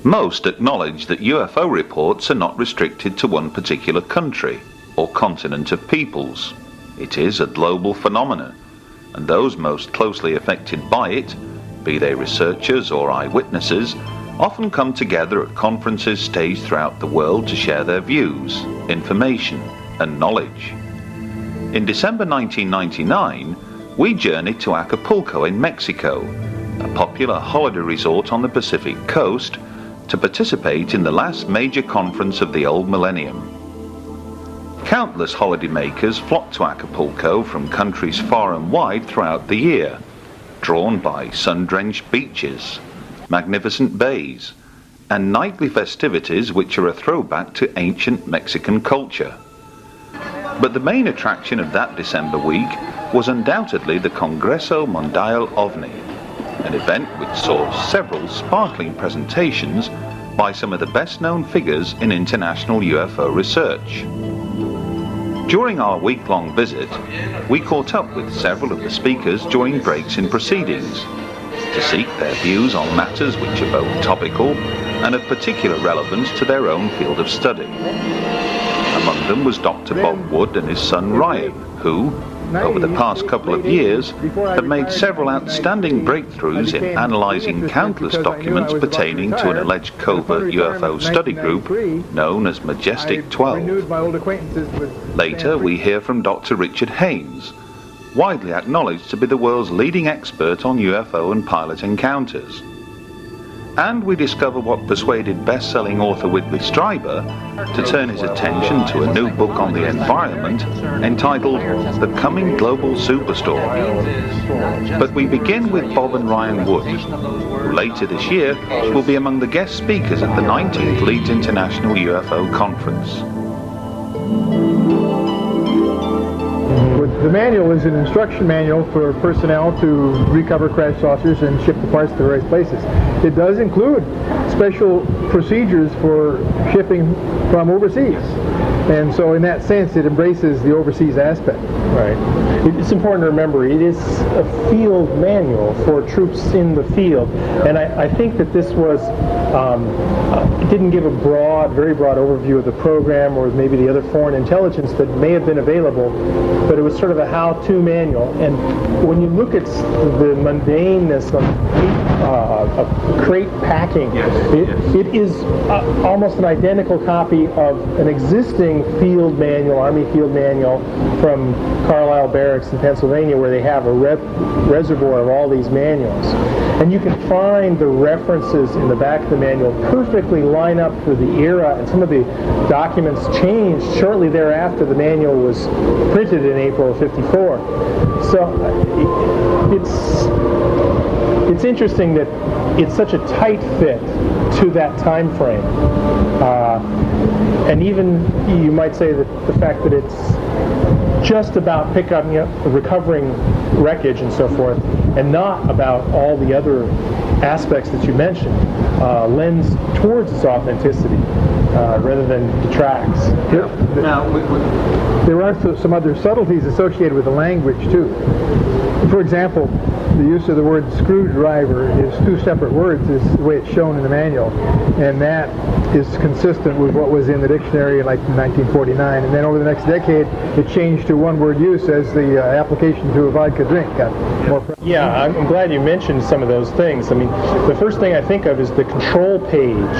Most acknowledge that UFO reports are not restricted to one particular country or continent of peoples. It is a global phenomenon, and those most closely affected by it, be they researchers or eyewitnesses, often come together at conferences staged throughout the world to share their views, information, and knowledge. In December 1999, we journeyed to Acapulco in Mexico, a popular holiday resort on the Pacific coast, to participate in the last major conference of the old millennium. Countless holidaymakers flock to Acapulco from countries far and wide throughout the year, drawn by sun-drenched beaches, magnificent bays, and nightly festivities which are a throwback to ancient Mexican culture. But the main attraction of that December week was undoubtedly the Congreso Mundial OVNI, an event which saw several sparkling presentations by some of the best-known figures in international UFO research. During our week-long visit, we caught up with several of the speakers during breaks in proceedings to seek their views on matters which are both topical and of particular relevance to their own field of study. Among them was Dr. Bob Wood and his son Ryan, who, over the past couple of years, have made several outstanding breakthroughs in analyzing countless documents pertaining to an alleged covert UFO study group known as Majestic 12. Later, we hear from Dr. Richard Haynes, widely acknowledged to be the world's leading expert on UFO and pilot encounters. And we discover what persuaded best-selling author Whitley Strieber to turn his attention to a new book on the environment entitled The Coming Global Superstorm. But we begin with Bob and Ryan Wood, who later this year will be among the guest speakers at the 19th Leeds International UFO Conference. The manual is an instruction manual for personnel to recover crash saucers and ship the parts to various places. It does include special procedures for shipping from overseas. And so in that sense, it embraces the overseas aspect. Right. It's important to remember it is a field manual for troops in the field. And I think that this was, it didn't give a very broad overview of the program or maybe the other foreign intelligence that may have been available, but it was sort of a how-to manual. And when you look at the mundaneness of crate packing, it is almost an identical copy of an existing field manual, Army field manual from Carlisle Barracks in Pennsylvania, where they have a reservoir of all these manuals. And you can find the references in the back of the manual perfectly line up for the era, and some of the documents changed shortly thereafter the manual was printed in April of *54. So it's interesting that it's such a tight fit to that time frame. And even you might say that the fact that it's just about recovering wreckage and so forth, and not about all the other aspects that you mentioned, lends towards its authenticity rather than detracts. There are some other subtleties associated with the language too. For example, the use of the word screwdriver is two separate words, is the way it's shown in the manual, and that is consistent with what was in the dictionary like in 1949. And then over the next decade, it changed to one-word use as the application to a vodka drink got more prevalent. Yeah, I'm glad you mentioned some of those things. I mean, the first thing I think of is the control page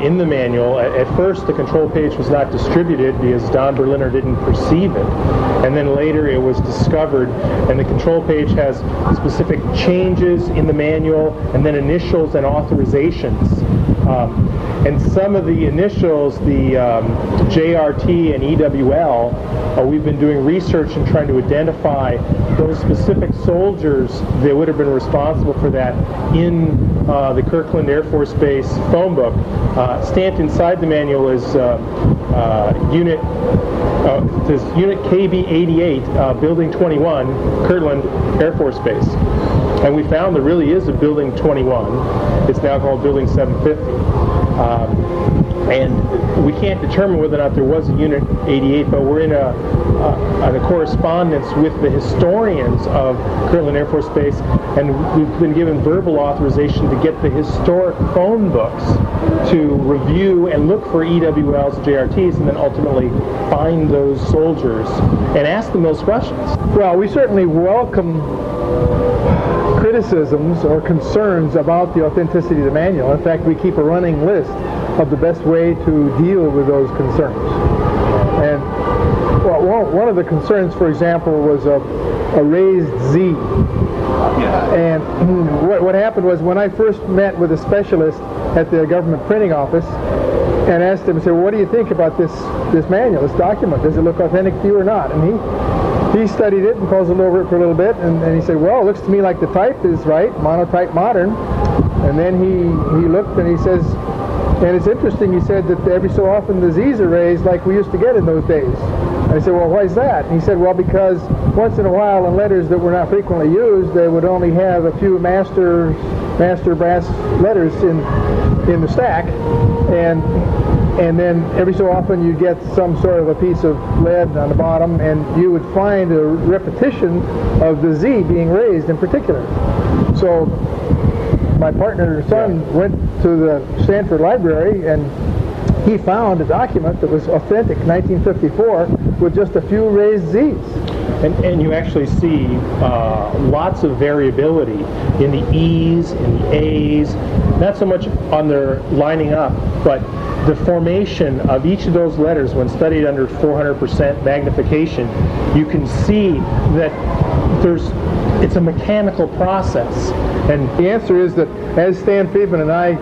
in the manual. At first, the control page was not distributed because Don Berliner didn't perceive it, and then later it was discovered, and the control page has specific changes in the manual, and then initials and authorizations. And some of the initials, the JRT and EWL, we've been doing research and trying to identify those specific soldiers that would have been responsible for that in the Kirkland Air Force Base phone book. Stamped inside the manual is Unit KB-88, Building 21, Kirtland Air Force Base. And we found there really is a Building 21. It's now called Building 750. And we can't determine whether or not there was a Unit 88, but we're in a correspondence with the historians of Kirtland Air Force Base, and we've been given verbal authorization to get the historic phone books to review and look for EWLs and JRTs, and then ultimately find those soldiers and ask them those questions. Well, we certainly welcome criticisms or concerns about the authenticity of the manual. In fact, we keep a running list of the best way to deal with those concerns. And well, one of the concerns, for example, was a raised Z. And what happened was, when I first met with a specialist at the government printing office and asked him, I said, well, what do you think about this manual, this document? Does it look authentic to you or not? And he studied it and puzzled over it for a little bit, and he said, well, it looks to me like the type is right, monotype modern. And then he looked and he says, and it's interesting, he said that every so often the Z's are raised like we used to get in those days. And I said, well, why is that? And he said, well, because once in a while in letters that were not frequently used, they would only have a few master brass letters in the stack, and then every so often you get some sort of a piece of lead on the bottom, and you would find a repetition of the Z being raised in particular. So my partner's son went to the Stanford Library, and he found a document that was authentic, 1954, with just a few raised Z's. And you actually see lots of variability in the E's, in the A's, not so much on their lining up, but the formation of each of those letters when studied under 400% magnification. You can see that it's a mechanical process. And the answer is that as Stan Friedman and I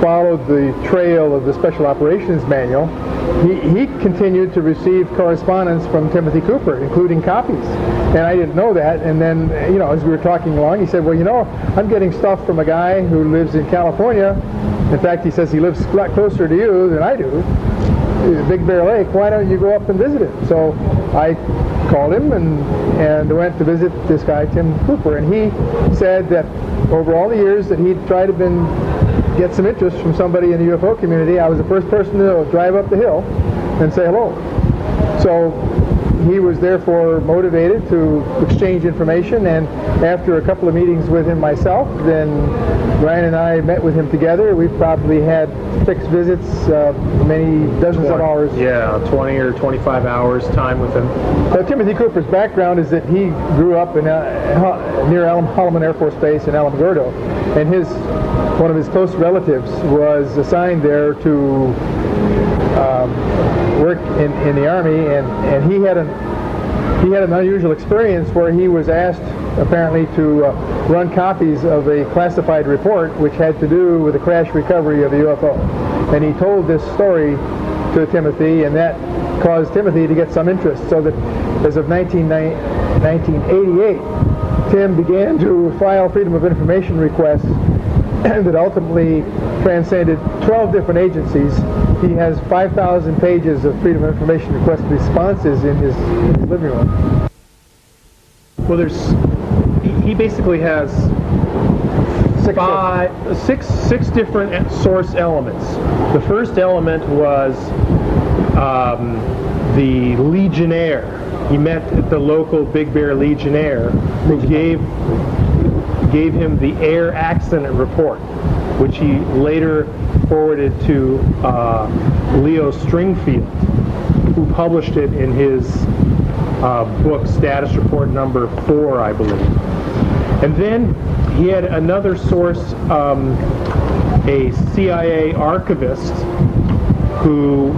followed the trail of the Special Operations Manual, he continued to receive correspondence from Timothy Cooper, including copies. And I didn't know that. And then, you know, as we were talking along, he said, well, you know, I'm getting stuff from a guy who lives in California. In fact, he says he lives a lot closer to you than I do, Big Bear Lake. Why don't you go up and visit him? So I called him and went to visit this guy, Tim Cooper. And he said that over all the years that he'd tried to get some interest from somebody in the UFO community, I was the first person to drive up the hill and say hello. So he was therefore motivated to exchange information, and after a couple of meetings with him myself, then Brian and I met with him together. We've probably had 6 visits, many dozens of hours. Yeah, 20 or 25 hours time with him. So Timothy Cooper's background is that he grew up in near Holloman Air Force Base in Alamogordo, and one of his close relatives was assigned there to work in the Army, and he had an unusual experience where he was asked apparently to run copies of a classified report which had to do with the crash recovery of a UFO. And he told this story to Timothy, and that caused Timothy to get some interest, so that as of 1988, Tim began to file Freedom of Information requests that ultimately transcended 12 different agencies. He has 5,000 pages of Freedom of Information request responses in his living room. Well, he basically has six different source elements. The first element was the Legionnaire. He met at the local Big Bear Legionnaire, who gave him the air accident report, which he later forwarded to Leo Stringfield, who published it in his book Status Report number 4, I believe. And then he had another source, a CIA archivist, who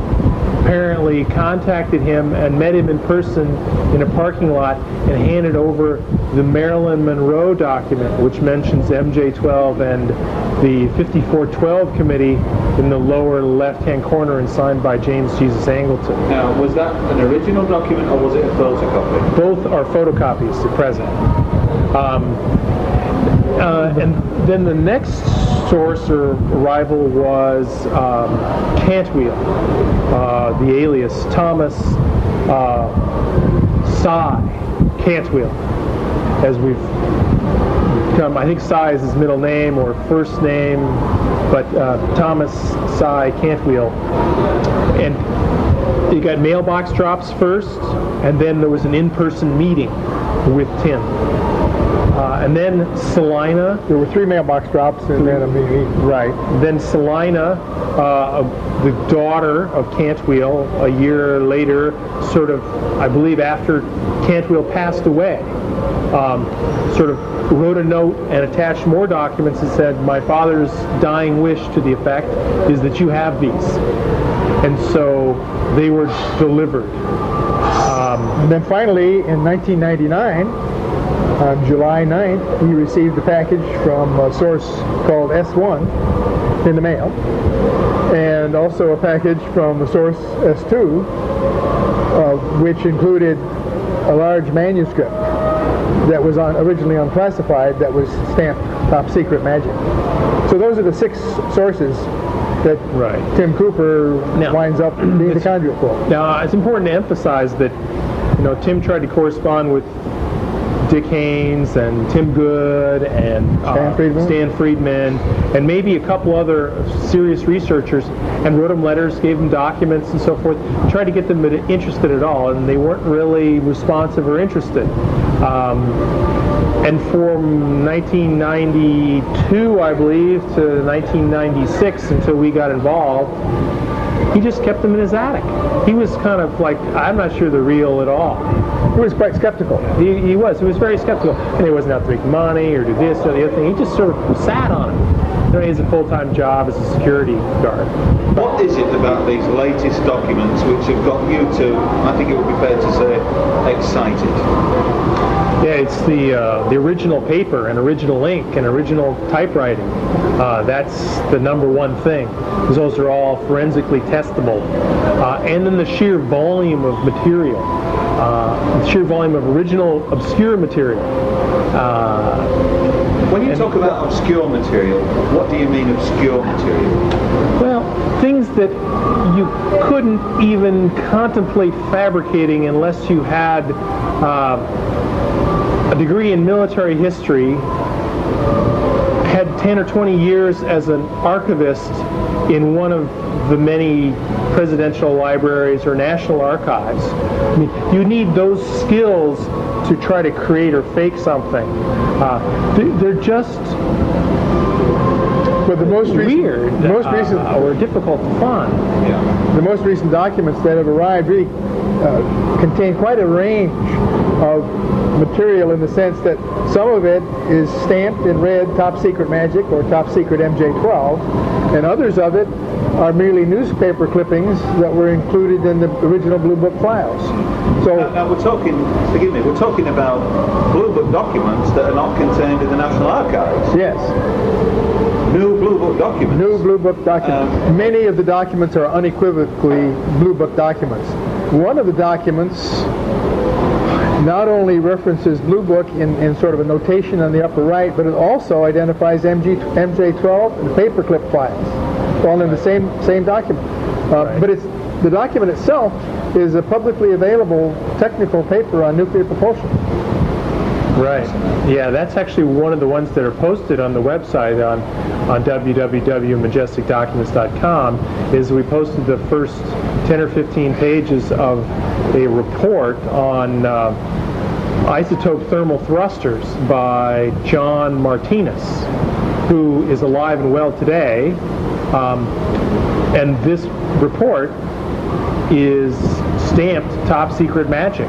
apparently contacted him and met him in person in a parking lot and handed over the Marilyn Monroe document, which mentions MJ-12 and the 5412 committee in the lower left-hand corner and signed by James Jesus Angleton. Now, was that an original document or was it a photocopy? Both are photocopies at present. And then the next source or rival was Cantwheel, the alias Thomas Cy Cantwheel, as we've become, I think Cy is his middle name or first name, but Thomas Cy Cantwell. And you got mailbox drops first, and then there was an in-person meeting with Tim. And then Salina. There were 3 mailbox drops and then a meeting. Right. Then Salina, the daughter of Cantwell, a year later, sort of, I believe after Cantwell passed away, sort of wrote a note and attached more documents that said, my father's dying wish to the effect is that you have these. And so they were delivered. And then finally, in 1999, on July 9th, we received a package from a source called S1 in the mail, and also a package from the source S2, which included a large manuscript that was originally unclassified, that was stamped Top Secret Magic. So those are the 6 sources that Tim Cooper winds up being the conduit for. Now, it's important to emphasize that, you know, Tim tried to correspond with Dick Haynes and Tim Good and Stan Friedman and maybe a couple other serious researchers, and wrote them letters, gave them documents and so forth, tried to get them interested at all, and they weren't really responsive or interested. And from 1992, I believe, to 1996, until we got involved, he just kept them in his attic. He was kind of like, I'm not sure they're real at all. He was quite skeptical. He was very skeptical. And he wasn't out to make money or do this or the other thing. He just sort of sat on it. You know, he has a full-time job as a security guard. What is it about these latest documents which have got you to, I think it would be fair to say, excited? Yeah, it's the original paper and original ink and original typewriting. That's the #1 thing, because those are all forensically testable. And then the sheer volume of material, the sheer volume of original obscure material. When you talk about obscure material, what do you mean obscure material? Well, things that you couldn't even contemplate fabricating unless you had a degree in military history, had 10 or 20 years as an archivist in one of the many presidential libraries or national archives. I mean, you need those skills to try to create or fake something. They're just the most weird or difficult to find. Yeah. The most recent documents that have arrived really contain quite a range of material, in the sense that some of it is stamped in red Top Secret Magic or Top Secret MJ12, and others of it are merely newspaper clippings that were included in the original Blue Book files. So now we're talking, forgive me, we're talking about Blue Book documents that are not contained in the National Archives. Yes. New Blue Book documents. New Blue Book documents. Many of the documents are unequivocally Blue Book documents. One of the documents not only references Blue Book in sort of a notation on the upper right, but it also identifies MJ12 and paperclip files, all in the same document. But the document itself is a publicly available technical paper on nuclear propulsion. Right. Yeah, that's actually one of the ones that are posted on the website on www.majesticdocuments.com. Is we posted the first 10 or 15 pages of a report on isotope thermal thrusters by John Martinez, who is alive and well today. And this report is stamped Top Secret Magic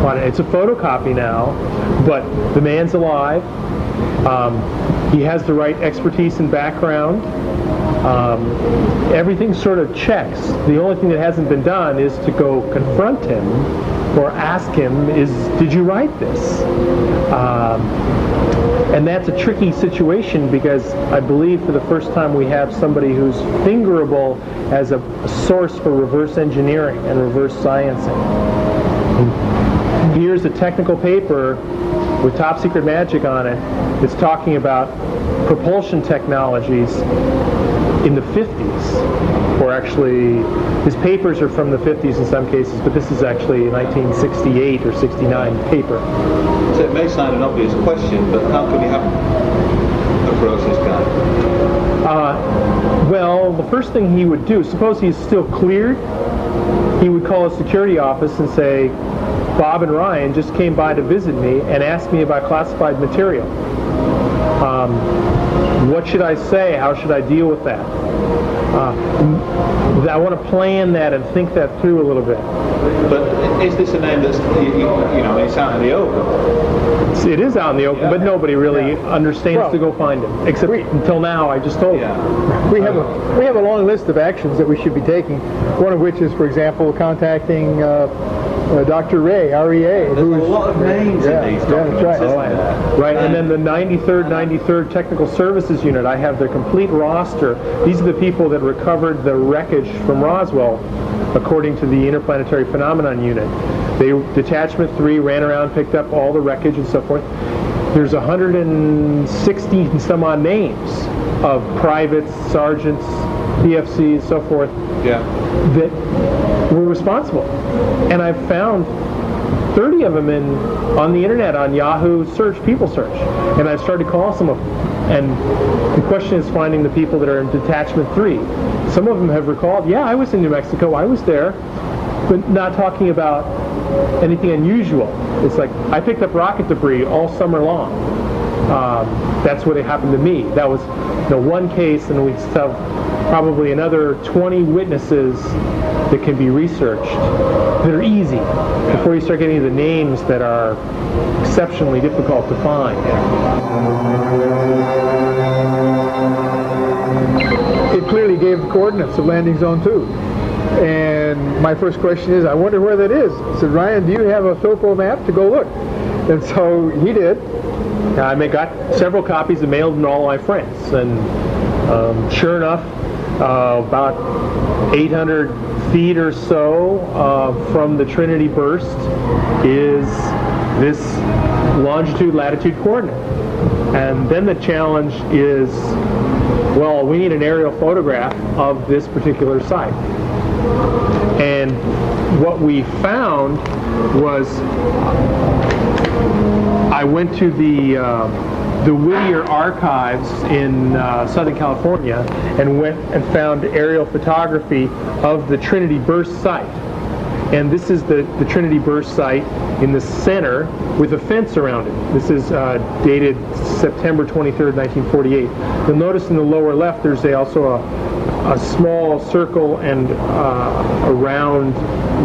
on it. It's a photocopy now, but the man's alive. He has the right expertise and background. Everything sort of checks. The only thing that hasn't been done is to go confront him or ask him, did you write this? And that's a tricky situation, because I believe for the first time we have somebody who's fingerable as a source for reverse engineering and reverse sciencing. Here's a technical paper with Top Secret Magic on it. It's talking about propulsion technologies in the 50s, or actually his papers are from the 50s in some cases, but this is actually a 1968 or 69 paper. So it may sound an obvious question, but how can we approach this guy? Well, the first thing he would do, suppose he's still cleared, he would call a security office and say, Bob and Ryan just came by to visit me and asked me about classified material. What should I say? How should I deal with that? I want to plan that and think that through a little bit. But is this a name that's, you know, it's out in the open? It is out in the open, Yeah. but nobody really understands Well, to go find him. Except until now, I just told Yeah. him. We have a long list of actions that we should be taking. One of which is, for example, contacting Dr. Ray, REA. There's a lot of names in these documents, that's isn't right. there? Right, and then the 93rd Technical Services Unit, I have their complete roster. These are the people that recovered the wreckage from Roswell, according to the Interplanetary Phenomenon Unit. Detachment 3 ran around, picked up all the wreckage and so forth. There's 160 and some odd names of privates, sergeants, PFCs, so forth, Yeah. that were responsible. And I've found 30 of them on the internet, on Yahoo search, people search. And I've started to call some of them. And the question is finding the people that are in Detachment 3. Some of them have recalled, yeah, I was in New Mexico, I was there, but not talking about anything unusual. It's like, I picked up rocket debris all summer long. That's what happened to me. That was one case, and we have probably another 20 witnesses that can be researched that are easy before you start getting the names that are exceptionally difficult to find. It clearly gave the coordinates of landing zone 2. And my first question is, I wonder where that is. I said, Ryan, do you have a topo map to go look? And so he did. I got several copies and mailed them to all my friends. And sure enough, about 800 feet or so from the Trinity burst is this longitude-latitude coordinate. And then the challenge is, well, we need an aerial photograph of this particular site. And what we found was, I went to the Whittier Archives in Southern California and went and found aerial photography of the Trinity burst site. And this is the Trinity burst site in the center with a fence around it. This is dated September 23rd, 1948. You'll notice in the lower left there's also a small circle and a round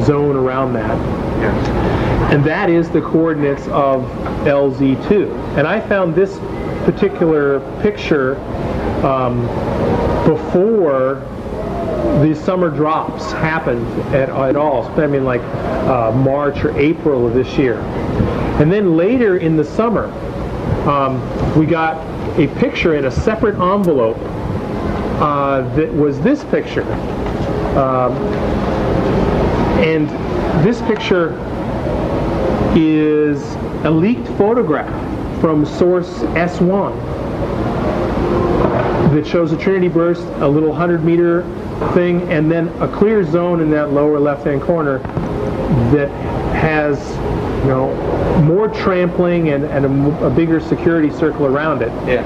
zone around that. Yes. And that is the coordinates of LZ2. And I found this particular picture before the summer drops happened at all. I mean, like March or April of this year. And then later in the summer, we got a picture in a separate envelope that was this picture. And this picture is a leaked photograph from source S1 that shows a Trinity burst, a little 100-meter thing, and then a clear zone in that lower left-hand corner that has, more trampling and a bigger security circle around it. Yeah.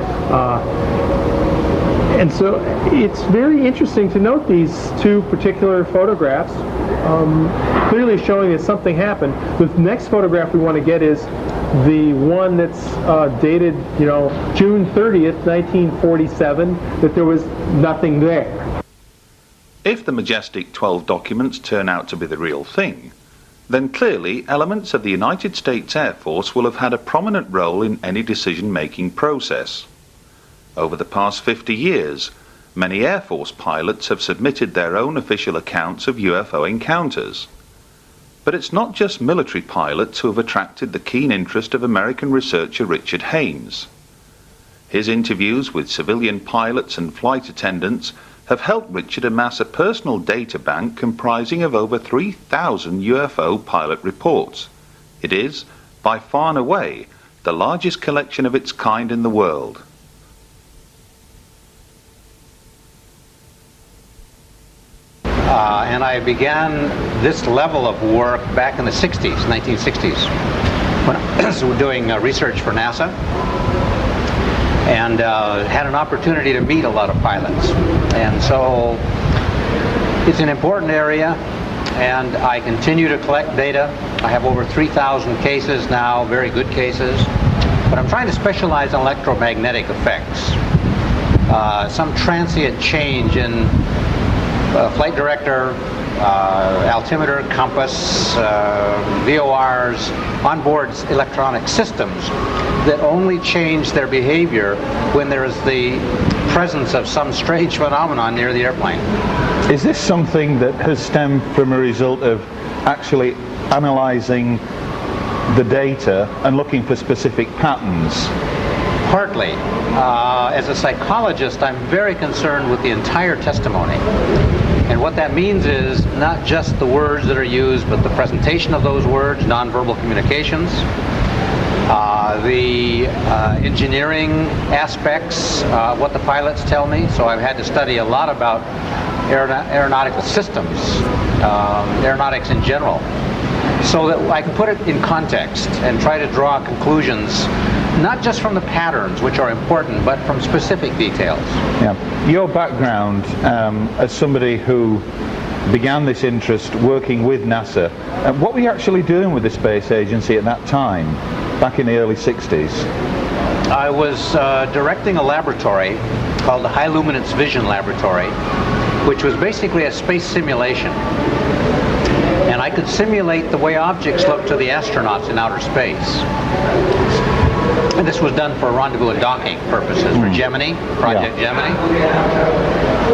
And so it's very interesting to note these two particular photographs, clearly showing that something happened. The next photograph we want to get is the one that's dated, June 30th, 1947, that there was nothing there. If the Majestic 12 documents turn out to be the real thing, then clearly elements of the United States Air Force will have had a prominent role in any decision-making process. Over the past 50 years, many Air Force pilots have submitted their own official accounts of UFO encounters. But it's not just military pilots who have attracted the keen interest of American researcher Richard Haynes. His interviews with civilian pilots and flight attendants have helped Richard amass a personal data bank comprising of over 3,000 UFO pilot reports. It is, by far and away, the largest collection of its kind in the world. And I began this level of work back in the 60s, 1960s. when I was doing research for NASA, and had an opportunity to meet a lot of pilots. And so it's an important area, and I continue to collect data. I have over 3,000 cases now, very good cases, but I'm trying to specialize in electromagnetic effects. Some transient change in flight director, altimeter, compass, VORs, onboard electronic systems that only change their behavior when there is the presence of some strange phenomenon near the airplane. Is this something that has stemmed from a result of actually analyzing the data and looking for specific patterns? Partly. As a psychologist, I'm very concerned with the entire testimony. And what that means is not just the words that are used, but the presentation of those words, nonverbal communications, the engineering aspects, what the pilots tell me. So I've had to study a lot about aeronautical systems, aeronautics in general, so that I can put it in context and try to draw conclusions, not just from the patterns, which are important, but from specific details. Yeah. Your background as somebody who began this interest working with NASA, what were you actually doing with the space agency at that time, back in the early 60s? I was directing a laboratory called the High Luminance Vision Laboratory, which was basically a space simulation. And I could simulate the way objects look to the astronauts in outer space. And this was done for rendezvous and docking purposes, for Gemini, Project Gemini.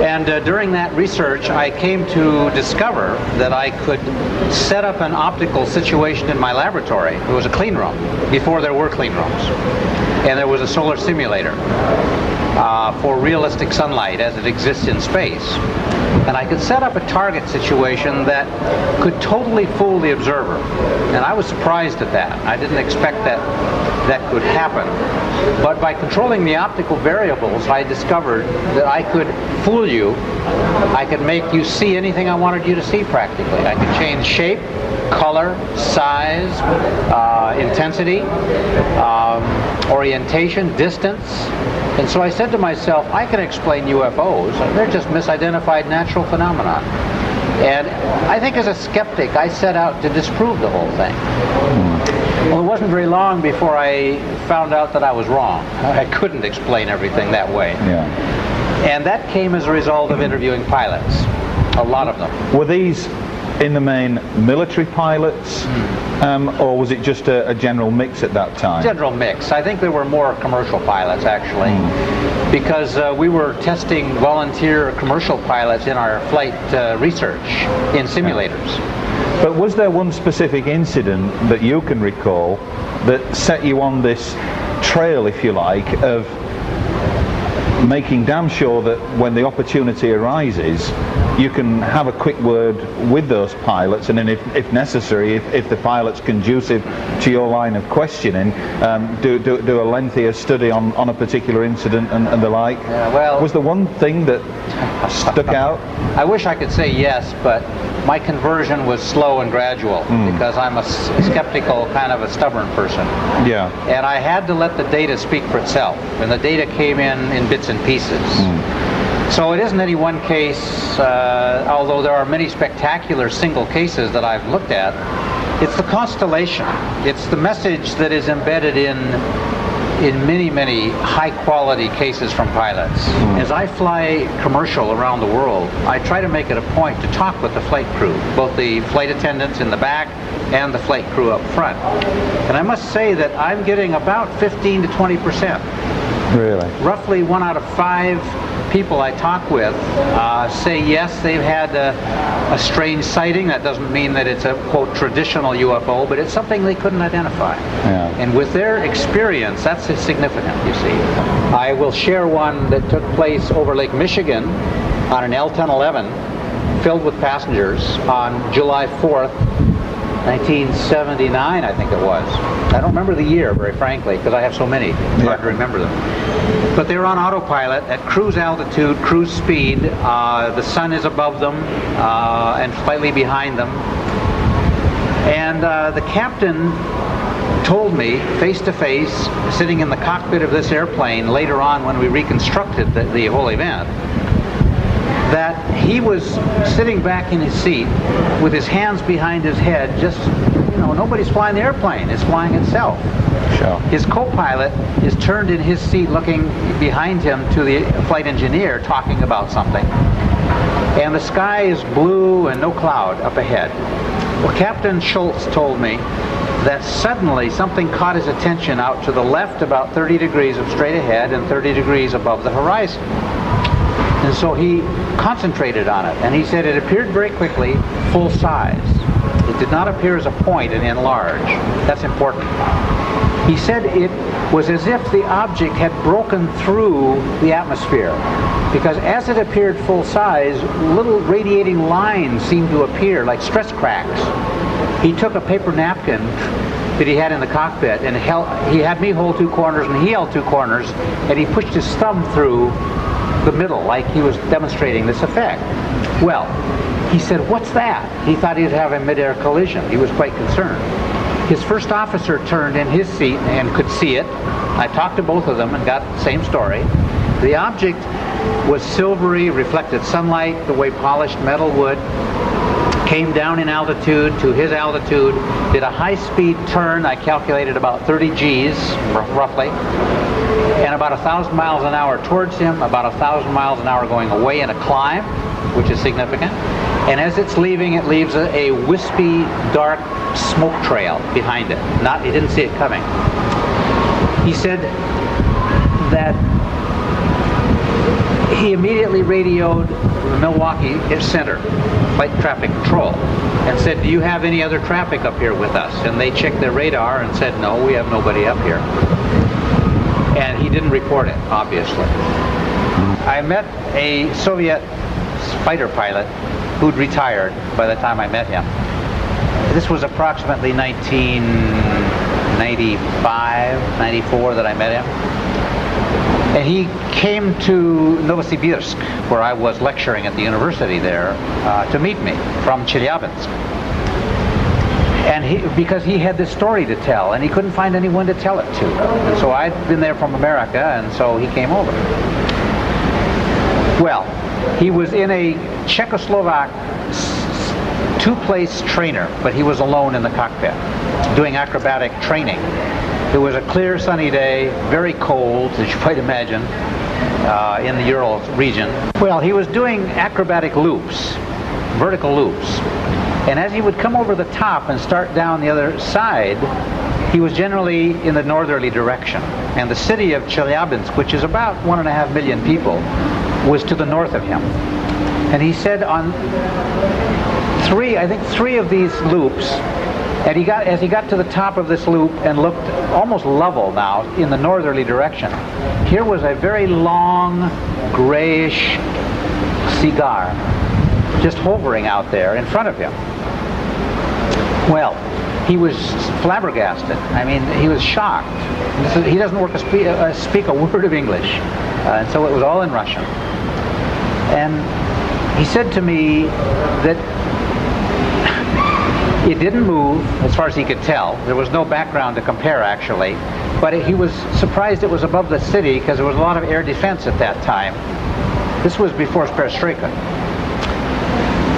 And during that research, I came to discover that I could set up an optical situation in my laboratory. It was a clean room, before there were clean rooms. And there was a solar simulator for realistic sunlight as it exists in space. And I could set up a target situation that could totally fool the observer. And I was surprised at that. I didn't expect that that could happen. But by controlling the optical variables, I discovered that I could fool you. I could make you see anything I wanted you to see practically. I could change shape, color, size, intensity, orientation, distance. And so I said to myself, I can explain UFOs. They're just misidentified natural phenomena. And I think as a skeptic, I set out to disprove the whole thing. Well, it wasn't very long before I found out that I was wrong. I couldn't explain everything that way. Yeah. And that came as a result of interviewing pilots, a lot of them. Were these in the main military pilots, or was it just a general mix at that time? General mix. I think there were more commercial pilots, actually, because we were testing volunteer commercial pilots in our flight research in simulators. But was there one specific incident that you can recall that set you on this trail, if you like, of making damn sure that when the opportunity arises, you can have a quick word with those pilots, and then if necessary, if the pilot's conducive to your line of questioning, do a lengthier study on a particular incident and the like? Well, was there one thing that stuck out? I wish I could say yes, but my conversion was slow and gradual, because I'm a skeptical, kind of a stubborn person. Yeah. And I had to let the data speak for itself, and the data came in bits and pieces. So it isn't any one case, although there are many spectacular single cases that I've looked at. It's the constellation. It's the message that is embedded in many, many high-quality cases from pilots. As I fly commercial around the world, I try to make it a point to talk with the flight crew, both the flight attendants in the back and the flight crew up front. And I must say that I'm getting about 15 to 20%. Really? Roughly 1 out of 5 people I talk with say yes, they've had a strange sighting. That doesn't mean that it's a, quote, traditional UFO, but it's something they couldn't identify. Yeah. And with their experience, that's significant, you see. I will share one that took place over Lake Michigan on an L-1011 filled with passengers on July 4th, 1979, I think it was. I don't remember the year, very frankly, because I have so many. It's hard to remember them. But they were on autopilot at cruise altitude, cruise speed. The sun is above them and slightly behind them. And the captain told me face to face, sitting in the cockpit of this airplane later on when we reconstructed the whole event, that he was sitting back in his seat with his hands behind his head, just, you know, nobody's flying the airplane, it's flying itself. Sure. His co-pilot is turned in his seat looking behind him to the flight engineer talking about something. And the sky is blue and no cloud up ahead. Well, Captain Schultz told me that suddenly something caught his attention out to the left about 30 degrees of straight ahead and 30 degrees above the horizon. And so he concentrated on it, and he said it appeared very quickly, full size. It did not appear as a point and enlarge. That's important. He said it was as if the object had broken through the atmosphere, because as it appeared full size, little radiating lines seemed to appear like stress cracks. He took a paper napkin that he had in the cockpit, and he had me hold two corners and he held two corners, and he pushed his thumb through the middle like he was demonstrating this effect. Well, he said, "What's that?" He thought he'd have a mid-air collision. He was quite concerned. His first officer turned in his seat and could see it. I talked to both of them and got the same story. The object was silvery, reflected sunlight the way polished metal would, came down in altitude to his altitude, did a high-speed turn, I calculated about 30 Gs, roughly, and about 1,000 miles an hour towards him, about 1,000 miles an hour going away in a climb, which is significant. And as it's leaving, it leaves a wispy, dark smoke trail behind it. He didn't see it coming. He said that he immediately radioed the Milwaukee center, flight traffic control, and said, "Do you have any other traffic up here with us?" And they checked their radar and said, "No, we have nobody up here." And he didn't report it, obviously. I met a Soviet fighter pilot who'd retired by the time I met him. This was approximately 1995, 94 that I met him. And he came to Novosibirsk, where I was lecturing at the university there, to meet me from Chelyabinsk. And because he had this story to tell, and he couldn't find anyone to tell it to. And so I'd been there from America, and so he came over. Well, he was in a Czechoslovak two-place trainer, but he was alone in the cockpit, doing acrobatic training. It was a clear, sunny day, very cold, as you might imagine, in the Ural region. Well, he was doing acrobatic loops, vertical loops. And as he would come over the top and start down the other side, he was generally in the northerly direction. And the city of Chelyabinsk, which is about 1.5 million people, was to the north of him. And he said on three of these loops, and as he got to the top of this loop and looked almost level now in the northerly direction, here was a very long, grayish cigar just hovering out there in front of him. Well, he was flabbergasted. I mean, he was shocked. He doesn't speak a word of English, and so it was all in Russian. And he said to me that it didn't move, as far as he could tell. There was no background to compare, actually. But he was surprised it was above the city, because there was a lot of air defense at that time. This was before Perestroika.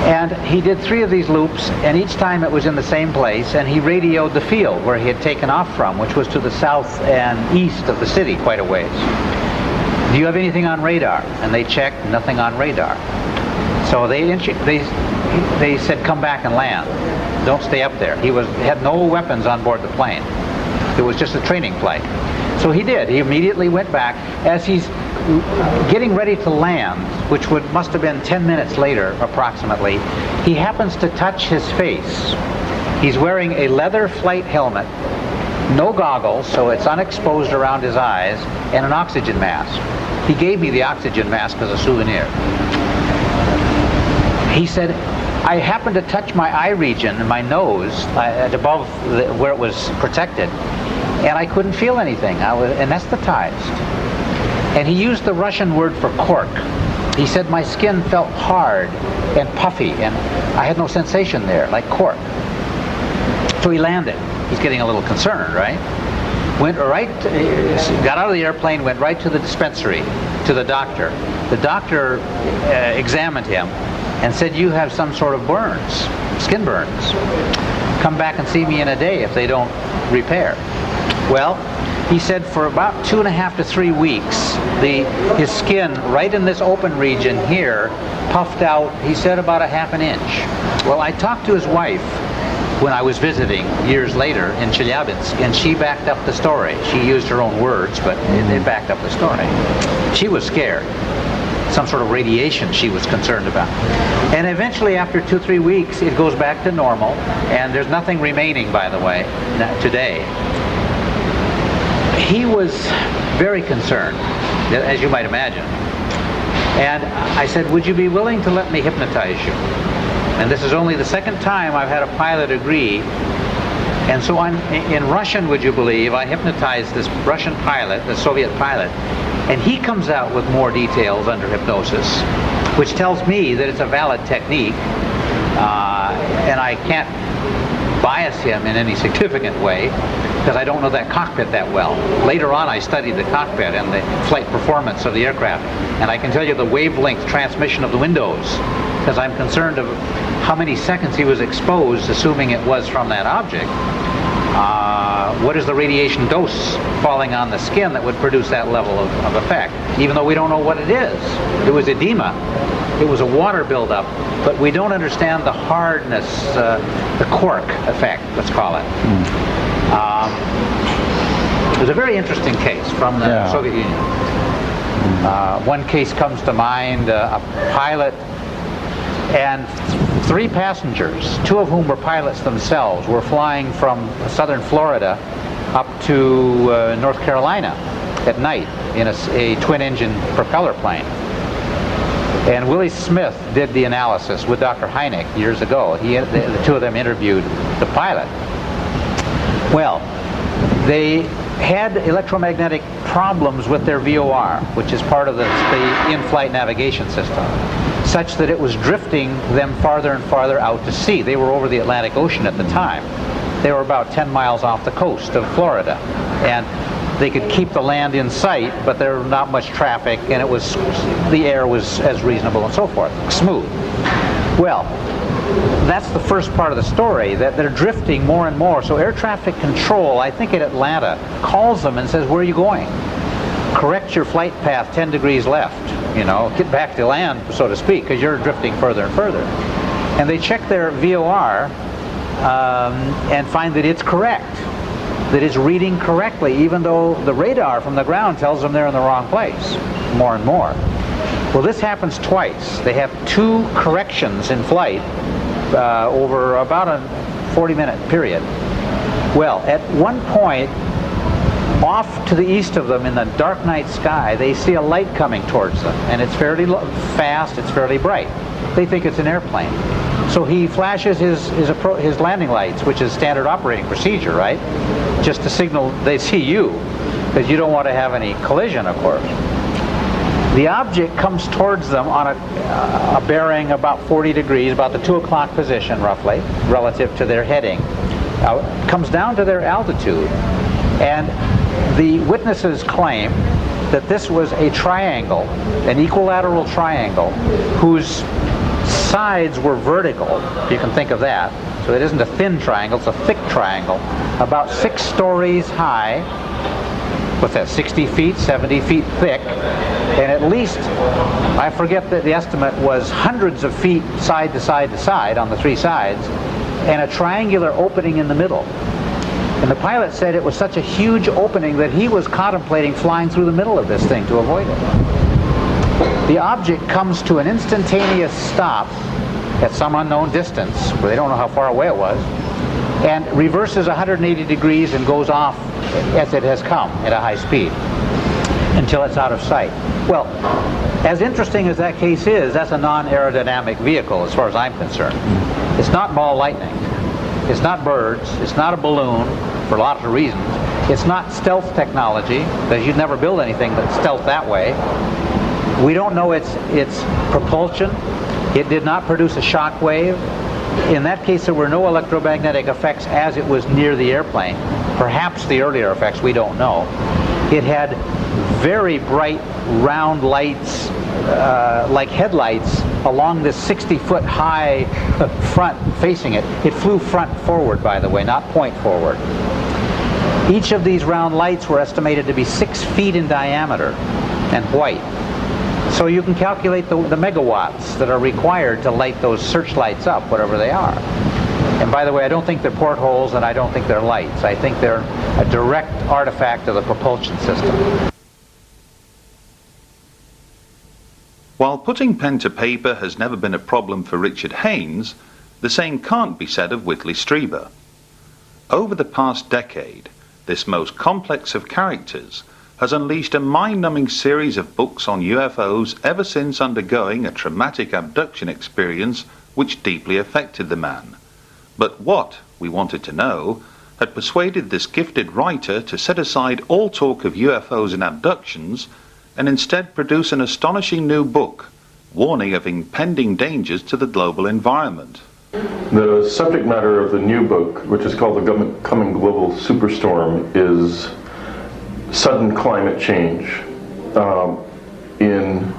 And he did 3 of these loops, and each time it was in the same place, and he radioed the field where he had taken off from, which was to the south and east of the city quite a ways. "Do you have anything on radar?" And they checked, nothing on radar. So they said, "Come back and land. Don't stay up there." He had no weapons on board the plane. It was just a training flight. So he did. He immediately went back. As he's getting ready to land, which must have been 10 minutes later approximately, he happens to touch his face. He's wearing a leather flight helmet, no goggles, so it's unexposed around his eyes, and an oxygen mask. He gave me the oxygen mask as a souvenir. He said, "I happened to touch my eye region and my nose above where it was protected, and I couldn't feel anything. I was anesthetized." And he used the Russian word for cork. He said, "My skin felt hard and puffy, and I had no sensation there, like cork." So he landed. he's getting a little concerned, right? Went right, got out of the airplane, went right to the dispensary, to the doctor. The doctor examined him and said, "You have some sort of burns, skin burns. Come back and see me in a day if they don't repair." Well, he said for about 2.5 to 3 weeks, his skin right in this open region here puffed out, he said, about 1/2 inch. Well, I talked to his wife when I was visiting years later in Chelyabinsk, and she backed up the story. She used her own words, but it backed up the story. She was scared. Some sort of radiation she was concerned about. And eventually, after 2-3 weeks, it goes back to normal, and there's nothing remaining, by the way, today. He was very concerned, as you might imagine. And I said, "Would you be willing to let me hypnotize you?" And this is only the second time I've had a pilot agree. And so in Russian, would you believe, I hypnotized this Russian pilot, the Soviet pilot, and he comes out with more details under hypnosis, which tells me that it's a valid technique, and I can't bias him in any significant way because I don't know that cockpit that well. Later on, I studied the cockpit and the flight performance of the aircraft, and I can tell you the wavelength transmission of the windows, because I'm concerned of how many seconds he was exposed, assuming it was from that object. What is the radiation dose falling on the skin that would produce that level of effect, even though we don't know what it is. It was edema. It was a water buildup, but we don't understand the hardness, the cork effect, let's call it. It was a very interesting case from the Soviet Union. One case comes to mind, a pilot and 3 passengers, 2 of whom were pilots themselves, were flying from southern Florida up to North Carolina at night in a twin-engine propeller plane. And Willie Smith did the analysis with Dr. Hynek years ago. The 2 of them interviewed the pilot. Well, they had electromagnetic problems with their VOR, which is part of the in-flight navigation system, such that it was drifting them farther and farther out to sea. They were over the Atlantic Ocean at the time. They were about 10 miles off the coast of Florida, and they could keep the land in sight, but there was not much traffic, and the air was as reasonable and so forth, smooth. Well, that's the first part of the story, that they're drifting more and more. So air traffic control, I think in Atlanta, calls them and says, "Where are you going? Correct your flight path 10 degrees left, get back to land, so to speak, because you're drifting further and further." And they check their VOR and find that it's correct, that it's reading correctly, even though the radar from the ground tells them they're in the wrong place, more and more. Well, this happens twice. They have 2 corrections in flight over about a 40-minute period. Well, at one point, off to the east of them in the dark night sky, they see a light coming towards them, and it's fairly fast, it's fairly bright. They think it's an airplane. So he flashes his landing lights, which is standard operating procedure, right? Just to signal they see you, because you don't want to have any collision, of course. The object comes towards them on a bearing about 40 degrees, about the 2 o'clock position, roughly, relative to their heading. Comes down to their altitude, and the witnesses claim that this was a triangle, an equilateral triangle, whose sides were vertical. You can think of that. So it isn't a thin triangle, it's a thick triangle, about 6 stories high. What's that, 60 feet, 70 feet thick, and at least, I forget that the estimate was hundreds of feet side to side to side on the 3 sides, and a triangular opening in the middle. And the pilot said it was such a huge opening that he was contemplating flying through the middle of this thing to avoid it. The object comes to an instantaneous stop at some unknown distance, where they don't know how far away it was, and reverses 180 degrees and goes off as it has come at a high speed until it's out of sight. Well, as interesting as that case is, that's a non-aerodynamic vehicle as far as I'm concerned. It's not ball lightning. It's not birds. It's not a balloon for lots of reasons. It's not stealth technology, because you'd never build anything that's stealth that way. We don't know its propulsion. It did not produce a shock wave. In that case, there were no electromagnetic effects as it was near the airplane. Perhaps the earlier effects, we don't know. It had very bright round lights, like headlights, along this 60-foot high front facing it. It flew front forward, by the way, not point forward. Each of these round lights were estimated to be 6 feet in diameter and white. So you can calculate the megawatts that are required to light those searchlights up, whatever they are. And by the way, I don't think they're portholes and I don't think they're lights. I think they're a direct artifact of the propulsion system. While putting pen to paper has never been a problem for Richard Haynes, the same can't be said of Whitley Strieber. Over the past decade, this most complex of characters has unleashed a mind-numbing series of books on UFOs ever since undergoing a traumatic abduction experience which deeply affected the man. But what, we wanted to know, had persuaded this gifted writer to set aside all talk of UFOs and abductions and instead produce an astonishing new book, warning of impending dangers to the global environment. The subject matter of the new book, which is called The Coming Global Superstorm, is sudden climate change. In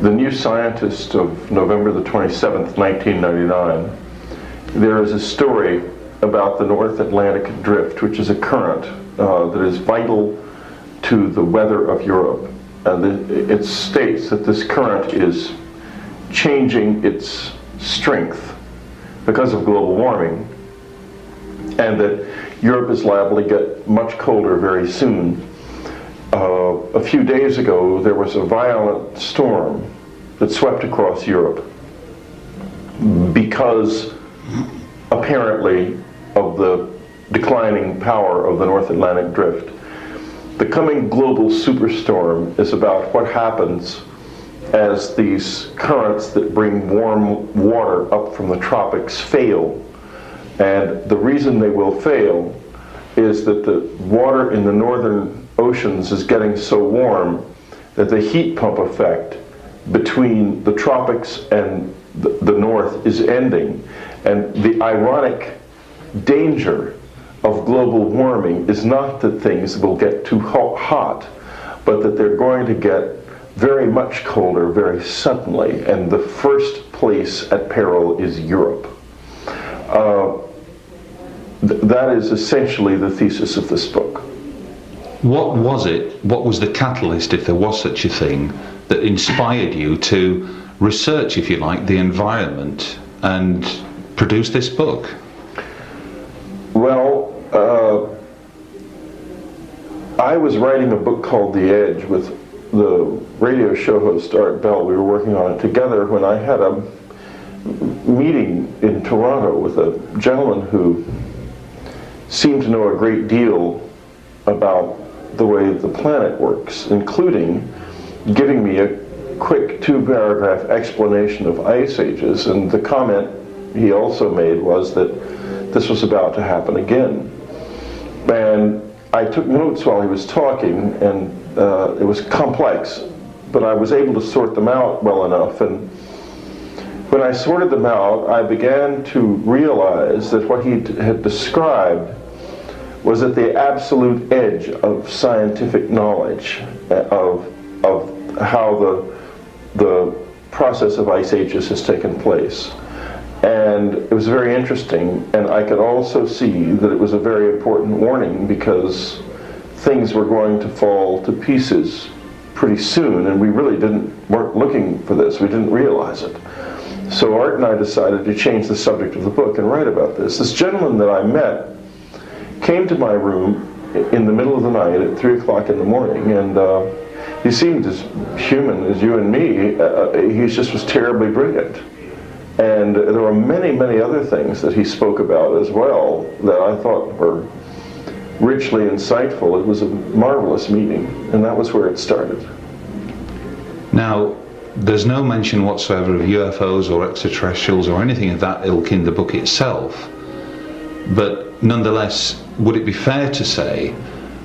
the New Scientist of November the 27th, 1999, there is a story about the North Atlantic Drift, which is a current that is vital to the weather of Europe. And it states that this current is changing its strength because of global warming, and that Europe is liable to get much colder very soon. A few days ago, there was a violent storm that swept across Europe because, apparently, of the declining power of the North Atlantic Drift. The coming global superstorm is about what happens as these currents that bring warm water up from the tropics fail. And the reason they will fail is that the water in the northern oceans is getting so warm that the heat pump effect between the tropics and the north is ending. And the ironic danger of global warming is not that things will get too hot, but that they're going to get very much colder very suddenly, and the first place at peril is Europe. That is essentially the thesis of this book. What was it, what was the catalyst, if there was such a thing, that inspired you to research, if you like, the environment and produce this book? Well, I was writing a book called The Edge with the radio show host Art Bell. We were working on it together when I had a meeting in Toronto with a gentleman who seemed to know a great deal about the way the planet works, including giving me a quick 2-paragraph explanation of ice ages, and the comment he also made was that this was about to happen again. And I took notes while he was talking, and it was complex, but I was able to sort them out well enough. And when I sorted them out, I began to realize that what he had described was at the absolute edge of scientific knowledge of how the process of ice ages has taken place. And it was very interesting, and I could also see that it was a very important warning because things were going to fall to pieces pretty soon, and we really weren't looking for this. We didn't realize it. So Art and I decided to change the subject of the book and write about this. This gentleman that I met came to my room in the middle of the night at 3 o'clock in the morning, and he seemed as human as you and me. He just was terribly brilliant. And there were many, many other things that he spoke about as well that I thought were richly insightful. It was a marvelous meeting, and that was where it started. Now, there's no mention whatsoever of UFOs or extraterrestrials or anything of that ilk in the book itself, but nonetheless, would it be fair to say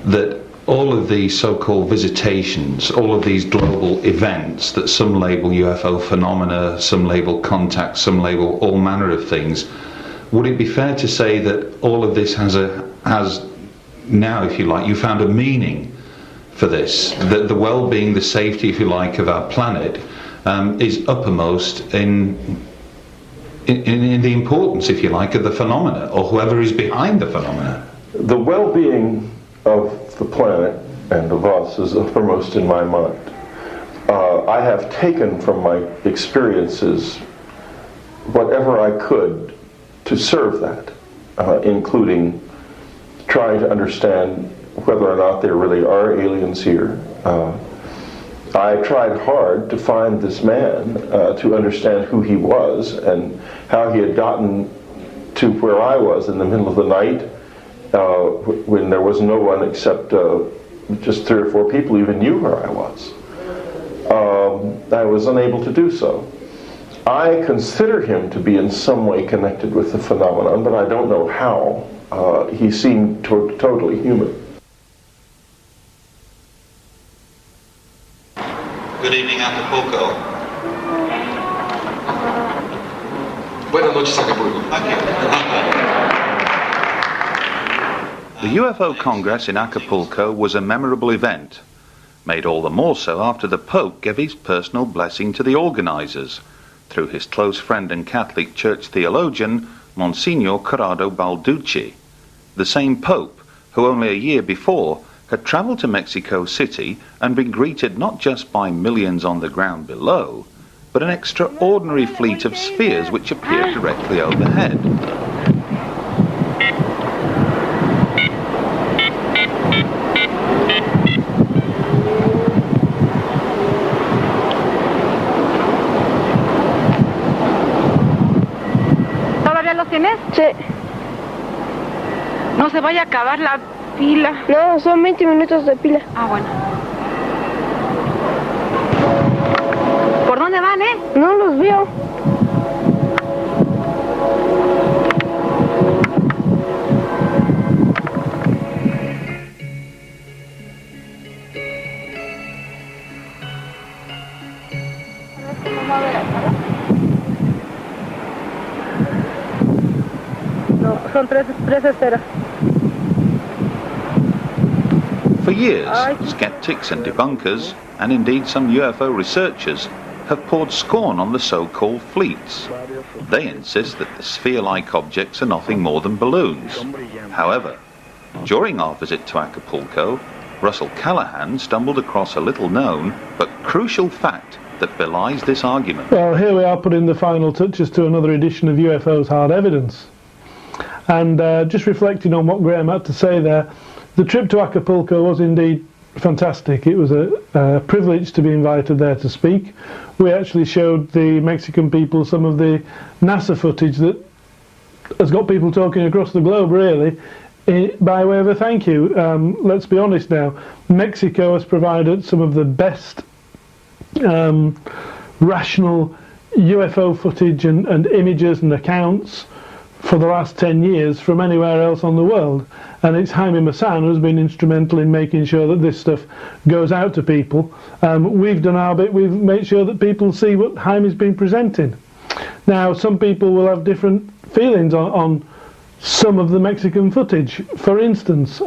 that all of these so-called visitations, all of these global events that some label UFO phenomena, some label contact, some label all manner of things, would it be fair to say that all of this has now, if you like, you found a meaning for this, that the well-being, the safety, if you like, of our planet is uppermost in the importance, if you like, of the phenomena, or whoever is behind the phenomena? The well-being of the planet and of us is uppermost in my mind. I have taken from my experiences whatever I could to serve that, including trying to understand whether or not there really are aliens here. I tried hard to find this man, to understand who he was and how he had gotten to where I was in the middle of the night, when there was no one except just 3 or 4 people even knew where I was. I was unable to do so. I consider him to be in some way connected with the phenomenon, but I don't know how. He seemed totally human. Good evening, Acapulco. Buenas noches, Acapulco. The UFO Congress in Acapulco was a memorable event, made all the more so after the Pope gave his personal blessing to the organisers, through his close friend and Catholic Church theologian, Monsignor Corrado Balducci, the same Pope who only a year before had travelled to Mexico City and been greeted not just by millions on the ground below, but an extraordinary fleet of spheres which appeared directly overhead. ¿Todavía los tienes? Sí. No se vaya a acabar la pila. No, son 20 minutos de pila. Ah, bueno. ¿Por dónde van, No los veo. No, son tres esferas. For years, skeptics and debunkers, and indeed some UFO researchers, have poured scorn on the so-called fleets. They insist that the sphere-like objects are nothing more than balloons. However, during our visit to Acapulco, Russell Callahan stumbled across a little-known but crucial fact that belies this argument. Well, here we are putting the final touches to another edition of UFOs Hard Evidence. And just reflecting on what Graham had to say there, the trip to Acapulco was indeed fantastic. It was a privilege to be invited there to speak. We actually showed the Mexican people some of the NASA footage that has got people talking across the globe, really, by way of a thank you. Let's be honest now, Mexico has provided some of the best rational UFO footage and images and accounts for the last 10 years from anywhere else on the world, and it's Jaime Maussan who's been instrumental in making sure that this stuff goes out to people. We've done our bit, we've made sure that people see what Jaime's been presenting. Now, some people will have different feelings on some of the Mexican footage. For instance,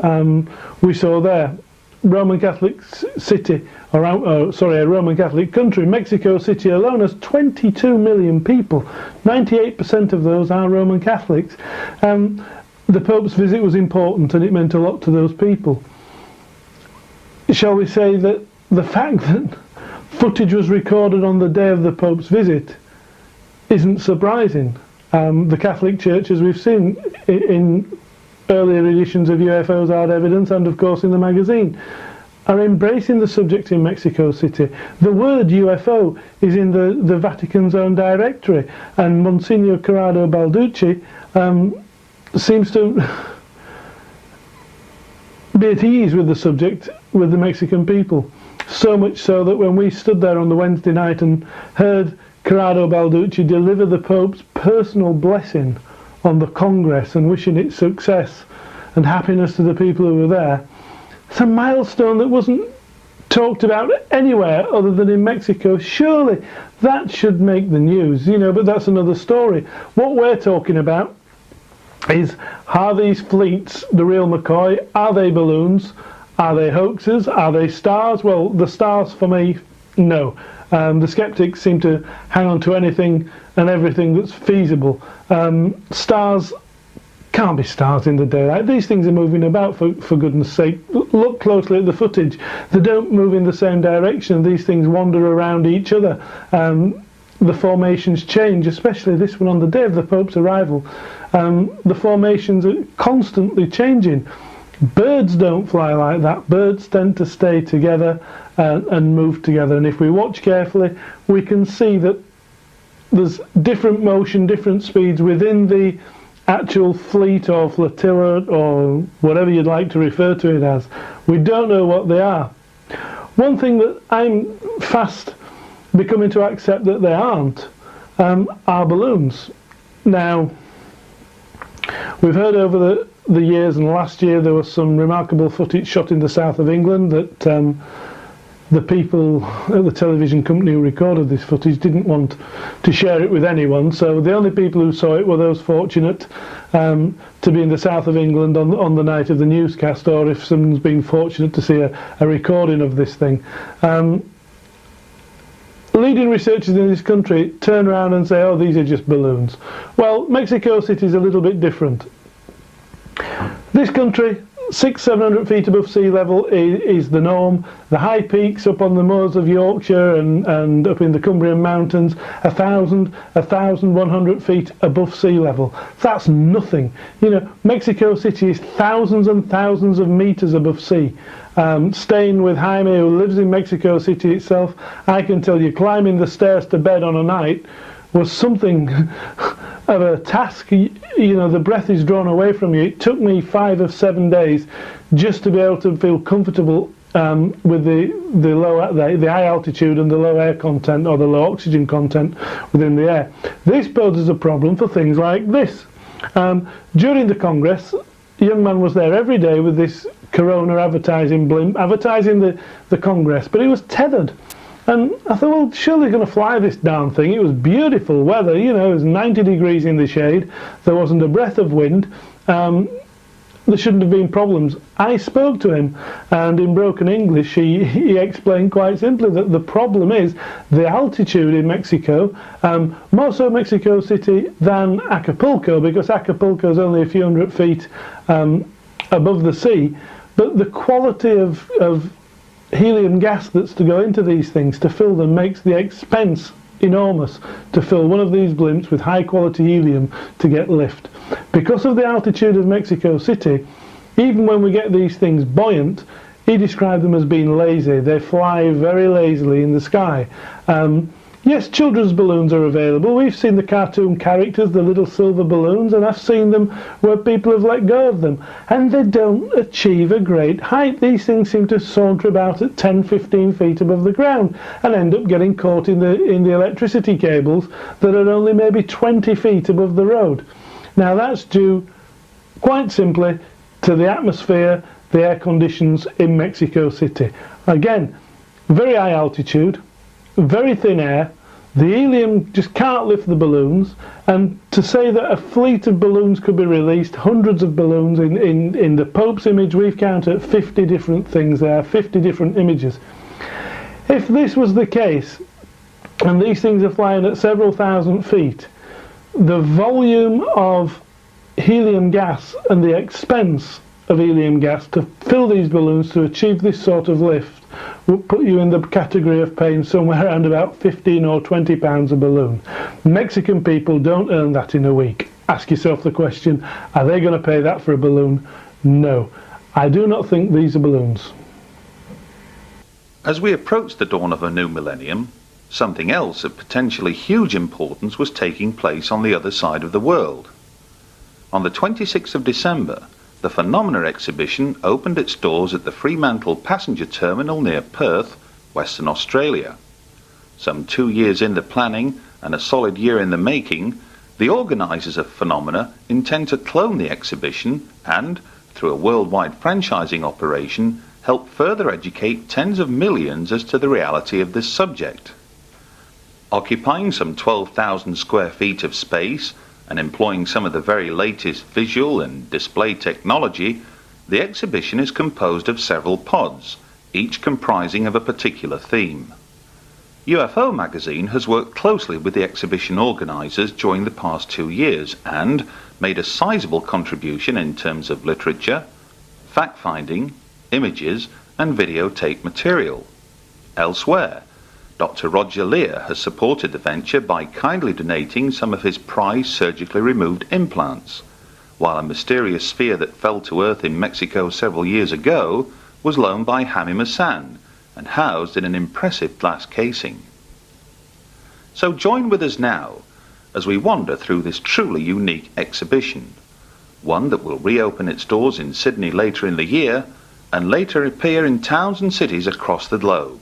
we saw there Roman Catholic city, or a Roman Catholic country. Mexico City alone has 22 million people. 98% of those are Roman Catholics. The Pope's visit was important and it meant a lot to those people. Shall we say that the fact that footage was recorded on the day of the Pope's visit isn't surprising. The Catholic Church, as we've seen in earlier editions of UFOs Hard Evidence and of course in the magazine, are embracing the subject in Mexico City. The word UFO is in the Vatican's own directory, and Monsignor Corrado Balducci seems to be at ease with the subject with the Mexican people. So much so that when we stood there on the Wednesday night and heard Corrado Balducci deliver the Pope's personal blessing on the Congress and wishing it success and happiness to the people who were there, It's a milestone that wasn't talked about anywhere other than in Mexico. Surely that should make the news, but that's another story. What we're talking about is, are these fleets the real McCoy? Are they balloons? Are they hoaxes? Are they stars? Well, the stars for me, no. The skeptics seem to hang on to anything and everything that's feasible. Stars can't be stars in the daylight. These things are moving about, for goodness sake. Look closely at the footage. They don't move in the same direction. These things wander around each other. The formations change, especially this one on the day of the Pope's arrival. The formations are constantly changing. Birds don't fly like that. Birds tend to stay together and move together. And if we watch carefully, we can see that there's different motion, different speeds within the actual fleet or flotilla or whatever you'd like to refer to it as. We don't know what they are. One thing that I'm fast becoming to accept that they aren't are balloons. Now, we've heard over the years, and last year there was some remarkable footage shot in the south of England that the people at the television company who recorded this footage didn't want to share it with anyone, so the only people who saw it were those fortunate to be in the south of England on the night of the newscast, or if someone's been fortunate to see a recording of this thing. Leading researchers in this country turn around and say, oh, these are just balloons. Well, Mexico City is a little bit different. This country, 600-700 feet above sea level is the norm. The high peaks up on the moors of Yorkshire and up in the Cumbrian mountains, 1,100 feet above sea level. That's nothing. Mexico City is thousands and thousands of meters above sea. Staying with Jaime, who lives in Mexico City itself, I can tell you climbing the stairs to bed on a night was something of a task. The breath is drawn away from you. It took me 5 or 7 days just to be able to feel comfortable with the high altitude and the low air content, or the low oxygen content within the air. This poses a problem for things like this. During the Congress, a young man was there every day with this Corona advertising blimp, advertising the Congress, but he was tethered. And I thought, well, surely they're going to fly this darn thing. It was beautiful weather, it was 90 degrees in the shade. There wasn't a breath of wind. There shouldn't have been problems. I spoke to him, and in broken English, he explained quite simply that the problem is the altitude in Mexico, more so Mexico City than Acapulco, because Acapulco is only a few hundred feet above the sea. But the quality of helium gas that's to go into these things to fill them makes the expense enormous to fill one of these blimps with high quality helium to get lift. Because of the altitude of Mexico City, even when we get these things buoyant, he described them as being lazy. They fly very lazily in the sky. Yes, children's balloons are available. We've seen the cartoon characters, the little silver balloons, and I've seen them where people have let go of them. And they don't achieve a great height. These things seem to saunter about at 10-15 feet above the ground and end up getting caught in the electricity cables that are only maybe 20 feet above the road. Now that's due, quite simply, to the atmosphere, the air conditions in Mexico City. Again, very high altitude, very thin air, the helium just can't lift the balloons, and to say that a fleet of balloons could be released, hundreds of balloons, in the Pope's image we've counted 50 different things there, 50 different images. If this was the case, and these things are flying at several thousand feet, the volume of helium gas and the expense of helium gas to fill these balloons to achieve this sort of lift would put you in the category of paying somewhere around about 15 or 20 pounds a balloon. Mexican people don't earn that in a week. Ask yourself the question, are they going to pay that for a balloon? No. I do not think these are balloons. As we approach the dawn of a new millennium, something else of potentially huge importance was taking place on the other side of the world. On the 26th of December, the Phenomena exhibition opened its doors at the Fremantle passenger terminal near Perth, Western Australia. Some 2 years in the planning and a solid year in the making, the organisers of Phenomena intend to clone the exhibition and, through a worldwide franchising operation, help further educate tens of millions as to the reality of this subject. Occupying some 12,000 square feet of space and employing some of the very latest visual and display technology, the exhibition is composed of several pods, each comprising of a particular theme. UFO Magazine has worked closely with the exhibition organisers during the past 2 years and made a sizable contribution in terms of literature, fact-finding, images and videotape material. Elsewhere, Dr. Roger Lear has supported the venture by kindly donating some of his prized surgically removed implants, while a mysterious sphere that fell to Earth in Mexico several years ago was loaned by Jaime Maussan and housed in an impressive glass casing. So join with us now as we wander through this truly unique exhibition, one that will reopen its doors in Sydney later in the year and later appear in towns and cities across the globe.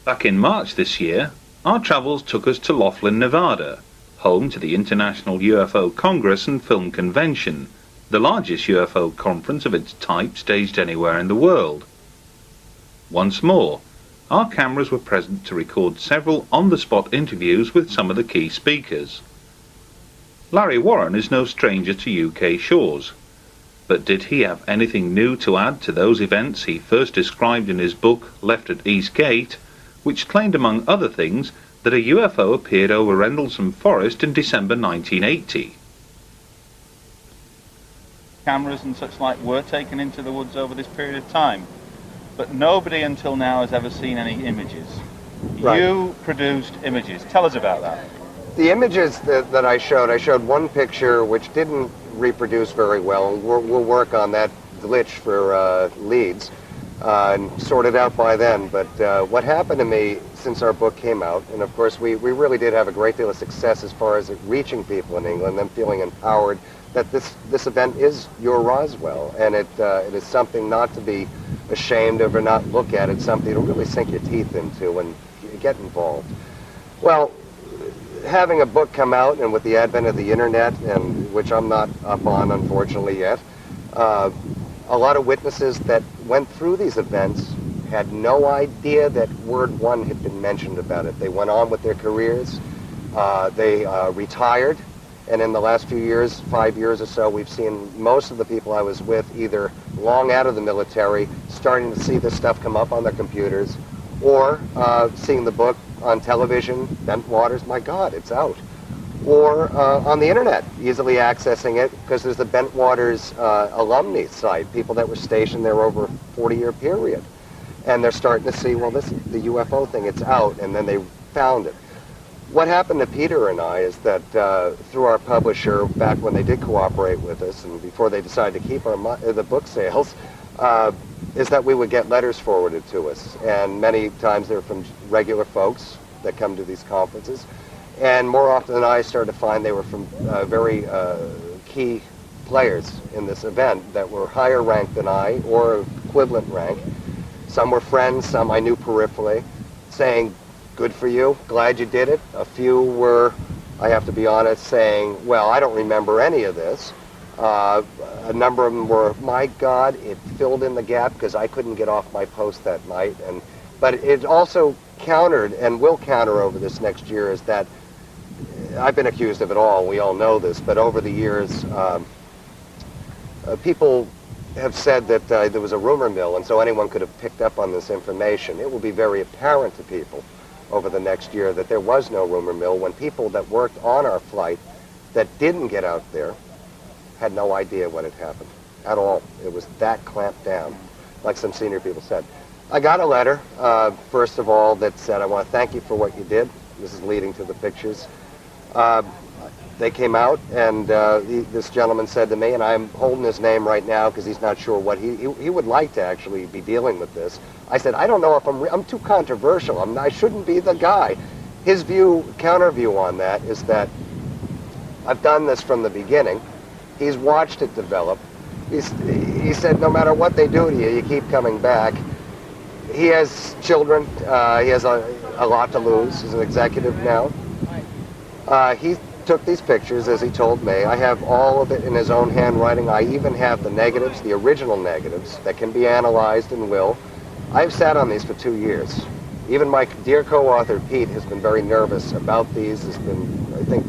Back in March this year, our travels took us to Laughlin, Nevada, home to the International UFO Congress and Film Convention, the largest UFO conference of its type staged anywhere in the world. Once more, our cameras were present to record several on-the-spot interviews with some of the key speakers. Larry Warren is no stranger to UK shores, but did he have anything new to add to those events he first described in his book Left at East Gate, which claimed among other things that a UFO appeared over Rendlesham Forest in December 1980. Cameras and such like were taken into the woods over this period of time, but nobody until now has ever seen any images. Right. You produced images. Tell us about that. The images that I showed one picture which didn't reproduce very well. We'll work on that glitch for leads. And sorted out by then, but what happened to me since our book came out, and of course we really did have a great deal of success as far as reaching people in England, them feeling empowered that this event is your Roswell, and it is something not to be ashamed of or not look at. It's something to really sink your teeth into and get involved. Well, having a book come out, and with the advent of the internet, and which I'm not up on unfortunately yet, a lot of witnesses that went through these events had no idea that word one had been mentioned about it. They went on with their careers, they retired, and in the last few years, 5 years or so, we've seen most of the people I was with either long out of the military, starting to see this stuff come up on their computers, or seeing the book on television, Bent Waters, my God, it's out. Or on the internet, easily accessing it, because there's the Bent Waters alumni site, people that were stationed there over a 40-year period. And they're starting to see, well, this is the UFO thing, it's out, and then they found it. What happened to Peter and I is that through our publisher, back when they did cooperate with us, and before they decided to keep the book sales, is that we would get letters forwarded to us. And many times they're from regular folks that come to these conferences. And more often than not, I started to find they were from very key players in this event that were higher ranked than I or equivalent rank. Some were friends, some I knew peripherally, saying, good for you, glad you did it. A few were, I have to be honest, saying, well, I don't remember any of this. A number of them were, my God, it filled in the gap because I couldn't get off my post that night. But it also countered, and will counter over this next year, is that I've been accused of it all, we all know this, but over the years, people have said that there was a rumor mill, and so anyone could have picked up on this information. It will be very apparent to people over the next year that there was no rumor mill when people that worked on our flight that didn't get out there had no idea what had happened at all. It was that clamped down, like some senior people said. I got a letter, first of all, that said, I want to thank you for what you did. This is leading to the pictures. They came out, and this gentleman said to me, and I'm holding his name right now because he's not sure what he would like to actually be dealing with this. I said, I don't know if I'm too controversial. I shouldn't be the guy. His view, counter view on that is that I've done this from the beginning. He's watched it develop. He said, no matter what they do to you, you keep coming back. He has children. He has a lot to lose. He's an executive now. He took these pictures, as he told me. I have all of it in his own handwriting. I even have the negatives, the original negatives, that can be analyzed and will. I've sat on these for 2 years. Even my dear co-author, Pete, has been very nervous about these, has been, I think,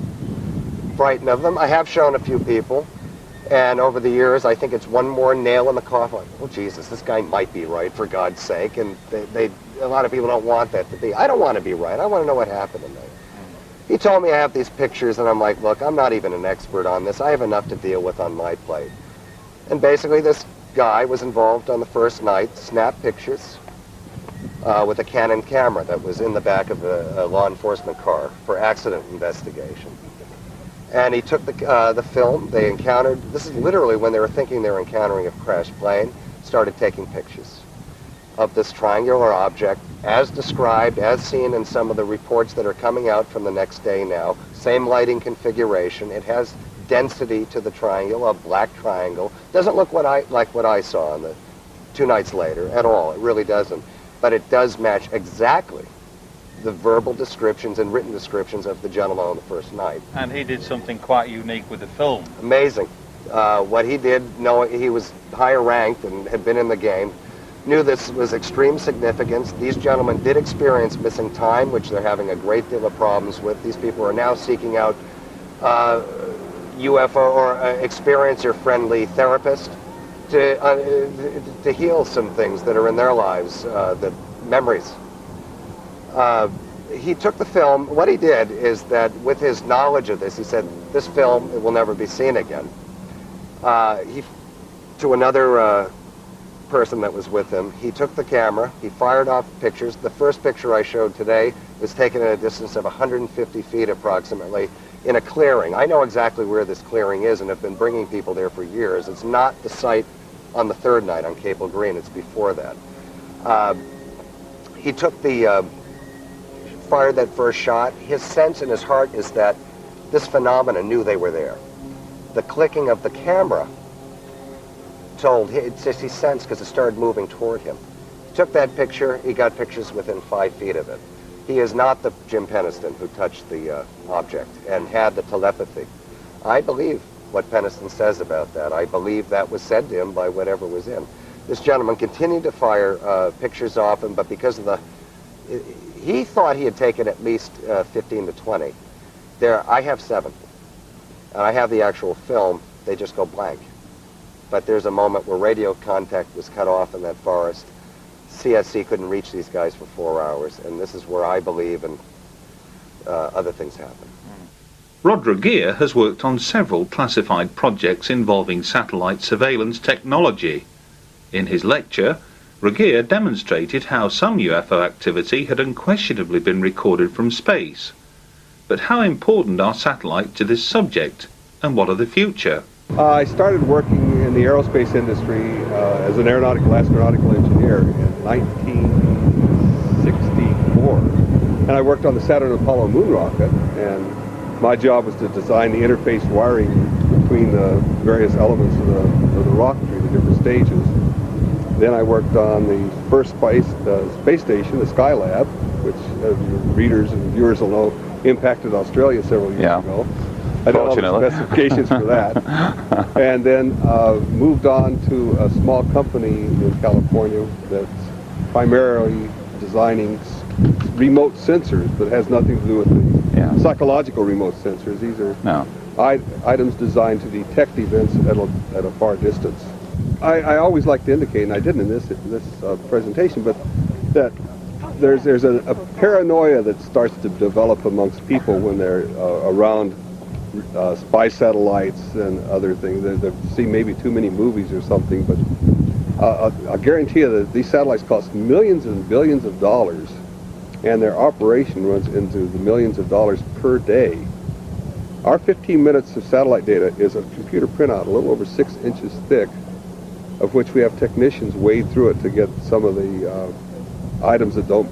frightened of them. I have shown a few people, and over the years, I think it's one more nail in the coffin. Like, oh, Jesus, this guy might be right, for God's sake, and a lot of people don't want that to be. I don't want to be right. I want to know what happened to me. He told me I have these pictures, and I'm like, look, I'm not even an expert on this. I have enough to deal with on my plate. And basically, this guy was involved on the first night, snapped pictures with a Canon camera that was in the back of a law enforcement car for accident investigation. And he took the film. They encountered, this is literally when they were thinking they were encountering a crashed plane, started taking pictures of this triangular object as described, as seen in some of the reports that are coming out from the next day now. Same lighting configuration. It has density to the triangle, a black triangle. Doesn't look like what I saw on the 2 nights later at all. It really doesn't. But it does match exactly the verbal descriptions and written descriptions of the gentleman on the first night. And he did something quite unique with the film. Amazing. What he did, knowing he was higher ranked and had been in the game, knew this was extreme significance. These gentlemen did experience missing time, which they're having a great deal of problems with. These people are now seeking out UFO or experiencer-friendly therapists to heal some things that are in their lives, that memories. He took the film. What he did is that with his knowledge of this, he said, this film, it will never be seen again. To another person that was with him, he took the camera, he fired off pictures. The first picture I showed today was taken at a distance of 150 feet approximately in a clearing. I know exactly where this clearing is and have been bringing people there for years. It's not the site on the third night on Cable Green, it's before that. He took fired that first shot. His sense in his heart is that this phenomena knew they were there. The clicking of the camera told, it's just he sensed because it started moving toward him. He took that picture, he got pictures within 5 feet of it. He is not the Jim Peniston who touched the object and had the telepathy. I believe what Peniston says about that. I believe that was said to him by whatever was in. This gentleman continued to fire pictures off him, but because of he thought he had taken at least 15 to 20. I have 7. And I have the actual film. They just go blank. But there's a moment where radio contact was cut off in that forest. CSC couldn't reach these guys for 4 hours, and this is where I believe and other things happen. Rod Regier has worked on several classified projects involving satellite surveillance technology. In his lecture, Regier demonstrated how some UFO activity had unquestionably been recorded from space. But how important are satellites to this subject, and what of the future? I started working in the aerospace industry as an astronautical engineer in 1964. And I worked on the Saturn Apollo moon rocket, and my job was to design the interface wiring between the various elements of the rocketry, the different stages. Then I worked on the first space station, the Skylab, which, as your readers and viewers will know, impacted Australia several years ago. I don't know the specifications for that. And then moved on to a small company in California that's primarily designing remote sensors, but has nothing to do with the psychological remote sensors. These are items designed to detect events at a far distance. I always like to indicate, and I didn't in this presentation, but that there's a paranoia that starts to develop amongst people when they're around spy satellites and other things. They see maybe too many movies or something, but I guarantee you that these satellites cost millions and billions of dollars, and their operation runs into the millions of dollars per day. Our 15 minutes of satellite data is a computer printout a little over 6 inches thick, of which we have technicians wade through it to get some of the items that don't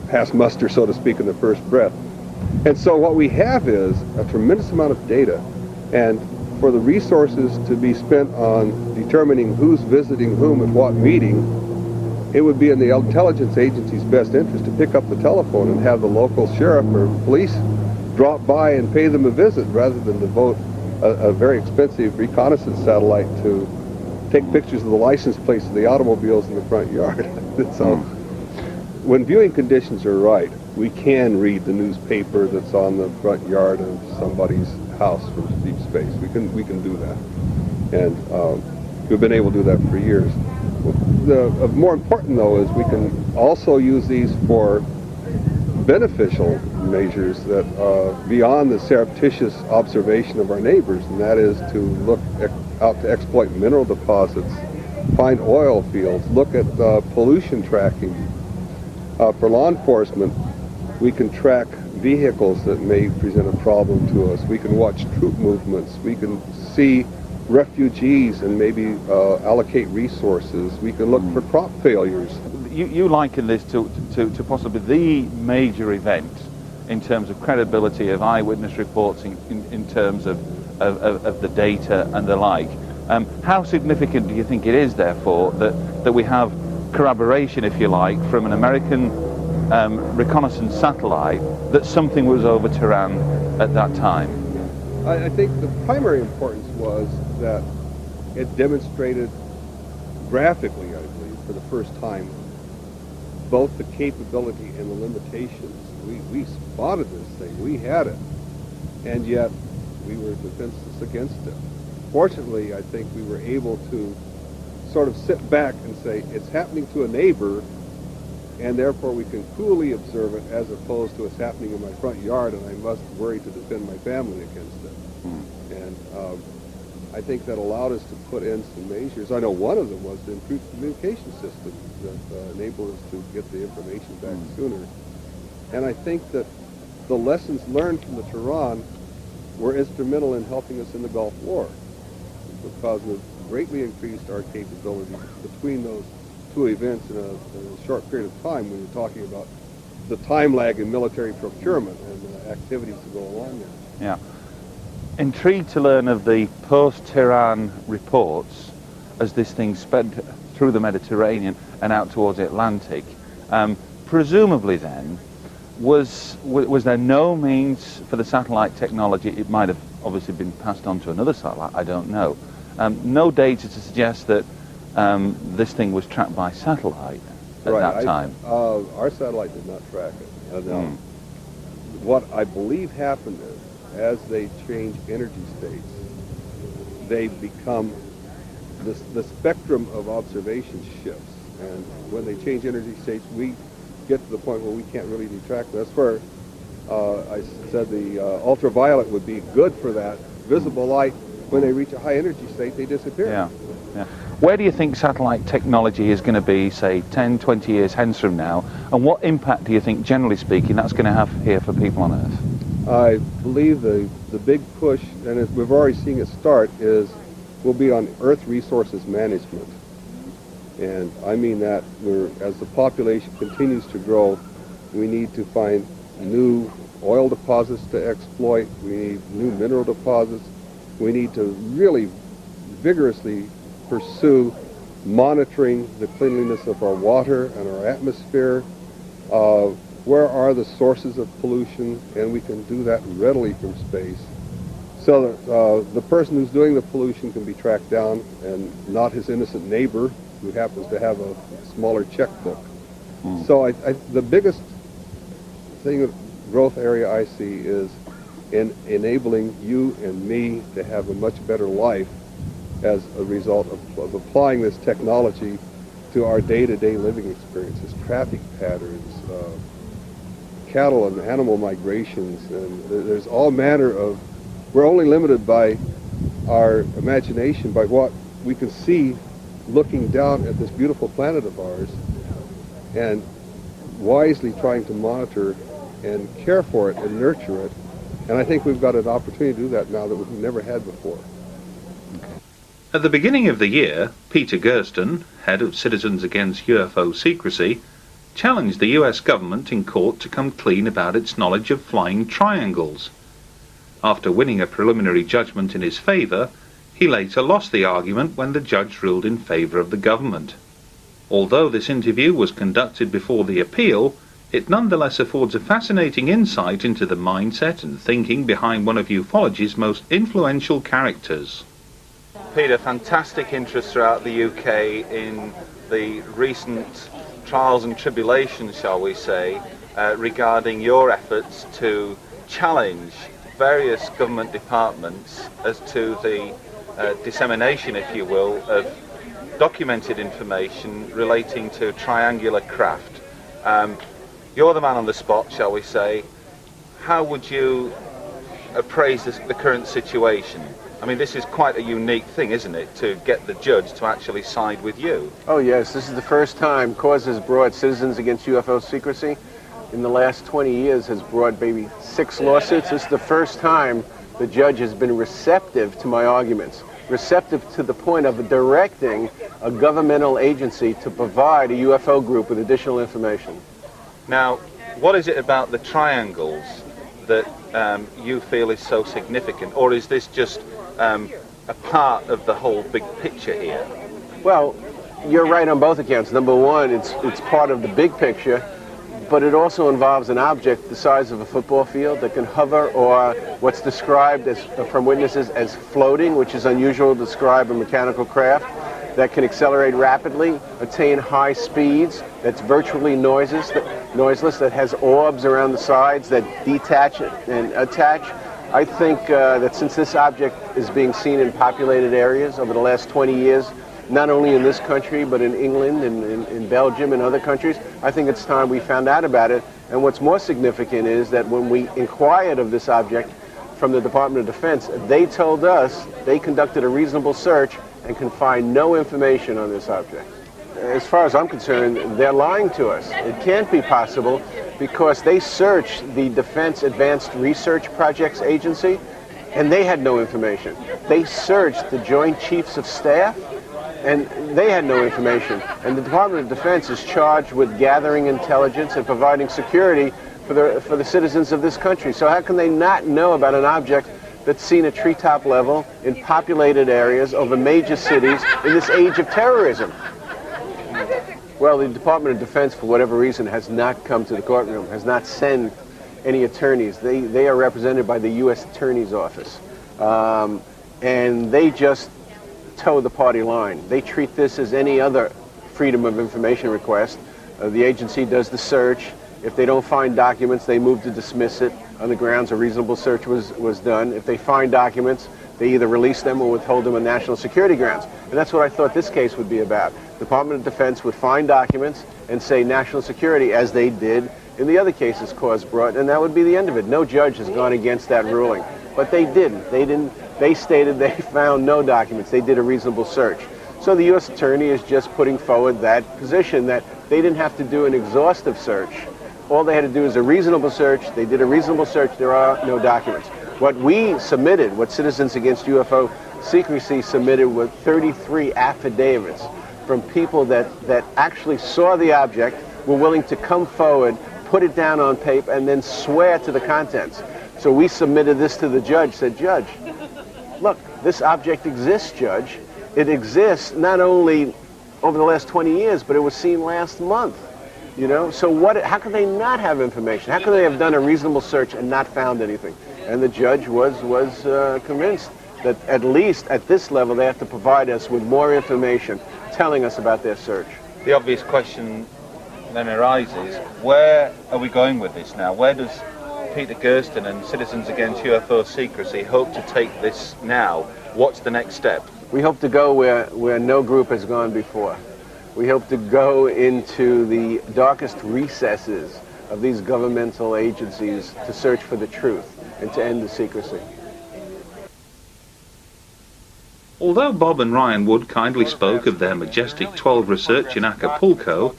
pass muster, so to speak, in the first breath. And so what we have is a tremendous amount of data, and for the resources to be spent on determining who's visiting whom at what meeting, it would be in the intelligence agency's best interest to pick up the telephone and have the local sheriff or police drop by and pay them a visit, rather than devote a very expensive reconnaissance satellite to take pictures of the license plates of the automobiles in the front yard. So when viewing conditions are right, we can read the newspaper that's on the front yard of somebody's house from deep space. We can do that, and we've been able to do that for years. More important, though, is we can also use these for beneficial measures that beyond the surreptitious observation of our neighbors, and that is to look out to exploit mineral deposits, find oil fields, look at pollution tracking. For law enforcement, we can track vehicles that may present a problem to us. We can watch troop movements. We can see refugees and maybe allocate resources. We can look for crop failures. You liken this to possibly the major event in terms of credibility of eyewitness reports, in terms of the data and the like. How significant do you think it is, therefore, that we have corroboration, if you like, from an American reconnaissance satellite that something was over Tehran at that time? I think the primary importance was that it demonstrated graphically, I believe, for the first time, both the capability and the limitations. We spotted this thing, we had it, and yet we were defenseless against it. Fortunately, I think we were able to sort of sit back and say, it's happening to a neighbor, and therefore we can coolly observe it, as opposed to it's happening in my front yard and I must worry to defend my family against it. And I think that allowed us to put in some measures. I know one of them was to improve communication systems that enable us to get the information back sooner. And I think that the lessons learned from the Tehran were instrumental in helping us in the Gulf War, because we've greatly increased our capabilities between those two events in a short period of time, when you're talking about the time lag in military procurement and activities to go along there. Yeah. Intrigued to learn of the post-Tehran reports as this thing sped through the Mediterranean and out towards the Atlantic. Presumably then, was there no means for the satellite technology? It might have obviously been passed on to another satellite, I don't know. No data to suggest that this thing was tracked by satellite at that time. Our satellite did not track it. What I believe happened is, as they change energy states, they become, the spectrum of observation shifts. And when they change energy states, we get to the point where we can't really detract. That's where I said the ultraviolet would be good for that. Visible light, when they reach a high energy state, they disappear. Yeah. Where do you think satellite technology is going to be, say, 10, 20 years hence from now? And what impact do you think, generally speaking, that's going to have here for people on Earth? I believe the big push, and as we've already seen it start, will be on Earth resources management. And I mean that as the population continues to grow, we need to find new oil deposits to exploit, we need new mineral deposits, We need to really vigorously pursue monitoring the cleanliness of our water and our atmosphere. Where are the sources of pollution? And we can do that readily from space. So that the person who's doing the pollution can be tracked down and not his innocent neighbor who happens to have a smaller checkbook. So the biggest growth area I see is in enabling you and me to have a much better life as a result of applying this technology to our day-to-day living experiences, traffic patterns, cattle and animal migrations, and there's all manner of, we're only limited by our imagination, by what we can see looking down at this beautiful planet of ours, and wisely trying to monitor and care for it and nurture it. And I think we've got an opportunity to do that now that we've never had before. At the beginning of the year, Peter Gersten, head of Citizens Against UFO Secrecy, challenged the US government in court to come clean about its knowledge of flying triangles. After winning a preliminary judgment in his favour, he later lost the argument when the judge ruled in favour of the government. Although this interview was conducted before the appeal, it nonetheless affords a fascinating insight into the mindset and thinking behind one of ufology's most influential characters. Peter, fantastic interest throughout the UK in the recent trials and tribulations, shall we say, regarding your efforts to challenge various government departments as to the dissemination, if you will, of documented information relating to triangular craft. You're the man on the spot, shall we say. How would you appraise the current situation? I mean, this is quite a unique thing, isn't it, to get the judge to actually side with you? Oh, yes. This is the first time CAUSE has brought Citizens Against UFO Secrecy. In the last 20 years has brought maybe 6 lawsuits. This is the first time the judge has been receptive to my arguments, receptive to the point of directing a governmental agency to provide a UFO group with additional information. Now, what is it about the triangles that you feel is so significant, or is this just a part of the whole big picture here? Well, you're right on both accounts. Number one, it's part of the big picture, but it also involves an object the size of a football field that can hover, or what's described as, from witnesses, as floating, which is unusual to describe a mechanical craft, that can accelerate rapidly, attain high speeds, that's virtually noiseless, that has orbs around the sides that detach and attach. I think that since this object is being seen in populated areas over the last 20 years, not only in this country, but in England and in Belgium and other countries, I think it's time we found out about it. And what's more significant is that when we inquired of this object from the Department of Defense, they told us they conducted a reasonable search and can find no information on this object. As far as I'm concerned, they're lying to us. It can't be possible because they searched the Defense Advanced Research Projects Agency and they had no information. They searched the Joint Chiefs of Staff and they had no information. And the Department of Defense is charged with gathering intelligence and providing security for the citizens of this country. So how can they not know about an object that's seen at treetop level in populated areas over major cities in this age of terrorism? Well, the Department of Defense, for whatever reason, has not come to the courtroom, has not sent any attorneys. They are represented by the U.S. Attorney's Office. And they just toe the party line. They treat this as any other Freedom of Information request. The agency does the search. If they don't find documents, they move to dismiss it on the grounds a reasonable search was done. If they find documents, they either release them or withhold them on national security grounds. And that's what I thought this case would be about. The Department of Defense would find documents and say national security, as they did in the other cases CAUSE brought, and that would be the end of it. No judge has gone against that ruling. But they didn't. They stated they found no documents. They did a reasonable search. So the U.S. Attorney is just putting forward that position that they didn't have to do an exhaustive search. All they had to do is a reasonable search. They did a reasonable search. There are no documents. What we submitted, what Citizens Against UFO Secrecy submitted, were 33 affidavits from people that actually saw the object, were willing to come forward, put it down on paper, and then swear to the contents. So we submitted this to the judge, said, Judge, look, this object exists, Judge. It exists not only over the last 20 years, but it was seen last month. You know, so how could they not have information? How could they have done a reasonable search and not found anything? And the judge was convinced that at least at this level they have to provide us with more information telling us about their search. The obvious question then arises, where are we going with this now? Where does Peter Gersten and Citizens Against UFO Secrecy hope to take this now? What's the next step? We hope to go where no group has gone before. We hope to go into the darkest recesses of these governmental agencies to search for the truth and to end the secrecy. Although Bob and Ryan Wood kindly spoke of their majestic 12 research in Acapulco,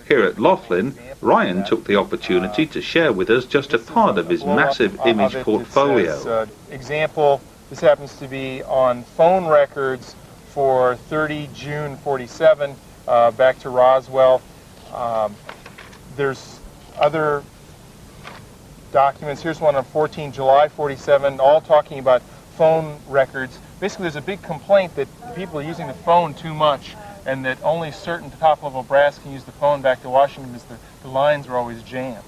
here at Laughlin, Ryan took the opportunity to share with us just a part of his massive image portfolio. Example, this happens to be on phone records for 30 June 47, back to Roswell. There's other documents. Here's one on 14 July 47, all talking about phone records. Basically, there's a big complaint that people are using the phone too much, and that only certain top-level brass can use the phone back to Washington because the lines are always jammed.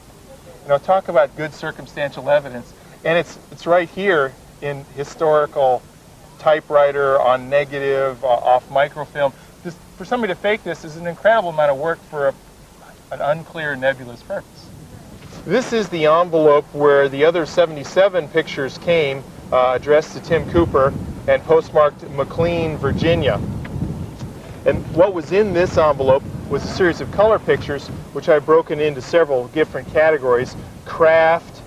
You know, talk about good circumstantial evidence, and it's right here in historical typewriter, on negative, off microfilm. Just for somebody to fake this is an incredible amount of work for an unclear, nebulous purpose. This is the envelope where the other 77 pictures came, addressed to Tim Cooper and postmarked McLean, Virginia. And what was in this envelope was a series of color pictures, which I've broken into several different categories: craft,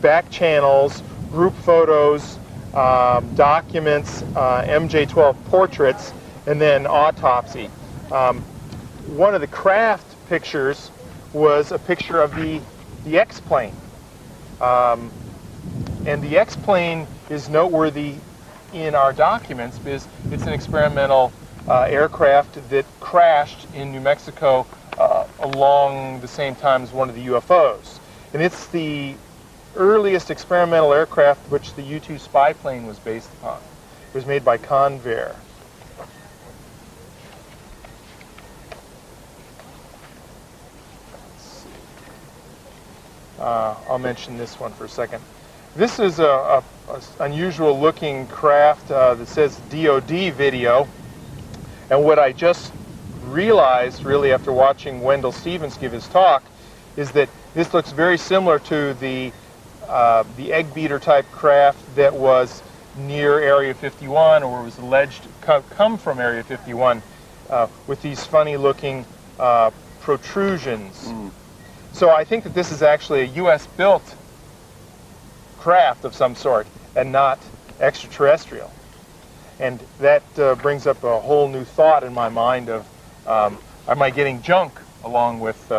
back channels, group photos, documents, MJ-12 portraits, and then autopsy. One of the craft pictures was a picture of the X-plane. And the X-plane is noteworthy in our documents because it's an experimental aircraft that crashed in New Mexico along the same time as one of the UFOs. And it's the earliest experimental aircraft which the U-2 spy plane was based upon. It was made by Convair. I'll mention this one for a second. This is a unusual looking craft that says DOD video, and what I just realized really after watching Wendell Stevens give his talk is that this looks very similar to the egg beater type craft that was near Area 51, or was alleged to come from Area 51, with these funny looking protrusions. So I think that this is actually a U.S. built craft of some sort and not extraterrestrial. And that brings up a whole new thought in my mind of, am I getting junk along with...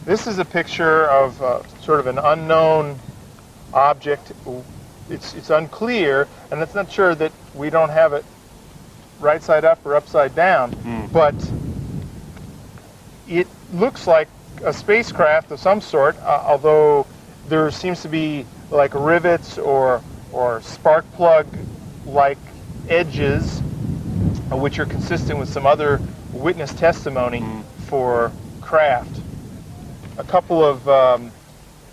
This is a picture of sort of an unknown object. It's unclear, and it's not sure that we don't have it right side up or upside down, but it looks like a spacecraft of some sort, although there seems to be like rivets or spark plug-like edges, which are consistent with some other witness testimony for craft. A couple of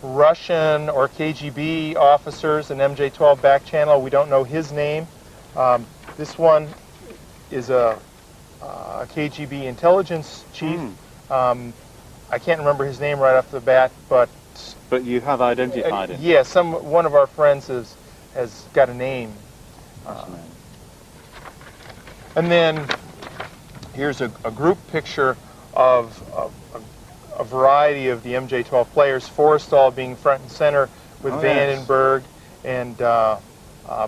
Russian or KGB officers, an MJ-12 back channel. We don't know his name. This one is a KGB intelligence chief. I can't remember his name right off the bat, but you have identified him. Yeah, one of our friends has got a name. And then here's a group picture of a variety of the MJ-12 players, Forrestal being front and center with Vandenberg and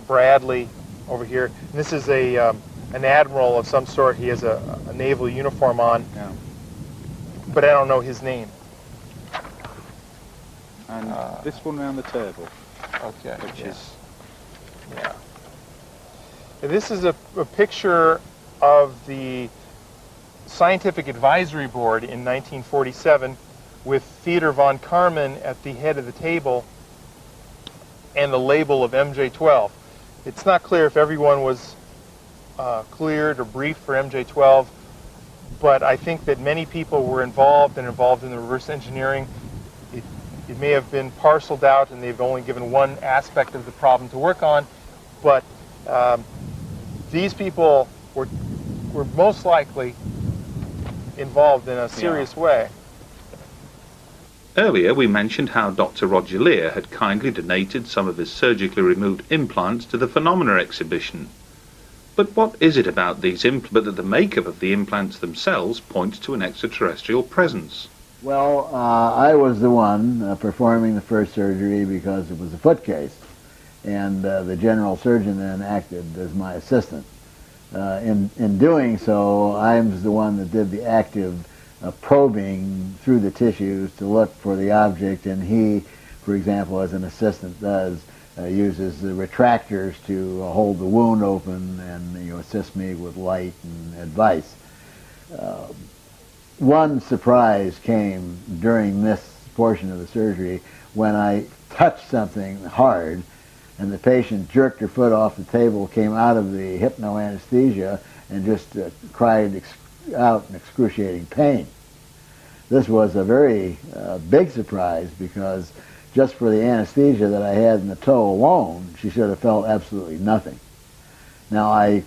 Bradley over here. And this is an admiral of some sort. He has a naval uniform on, but I don't know his name. And this one around the table. Okay. Which is, this is a picture of the Scientific Advisory Board in 1947 with Theodor von Karman at the head of the table. and the label of MJ-12. It's not clear if everyone was cleared or briefed for MJ-12, but I think that many people were involved in the reverse engineering. It may have been parceled out and they've only given one aspect of the problem to work on, but these people were most likely involved in a serious way. Earlier we mentioned how Dr. Roger Lear had kindly donated some of his surgically removed implants to the Phenomena exhibition. But what is it about these implants, but that the makeup of the implants themselves points to an extraterrestrial presence? Well, I was the one performing the first surgery because it was a foot case, and the general surgeon then acted as my assistant. In doing so, I was the one that did the active probing through the tissues to look for the object, and he, for example, as an assistant does, uses the retractors to hold the wound open and assist me with light and advice. One surprise came during this portion of the surgery when I touched something hard and the patient jerked her foot off the table, came out of the hypnoanesthesia, and just cried out in excruciating pain. This was a very big surprise because just for the anesthesia that I had in the toe alone, she should have felt absolutely nothing. Now, I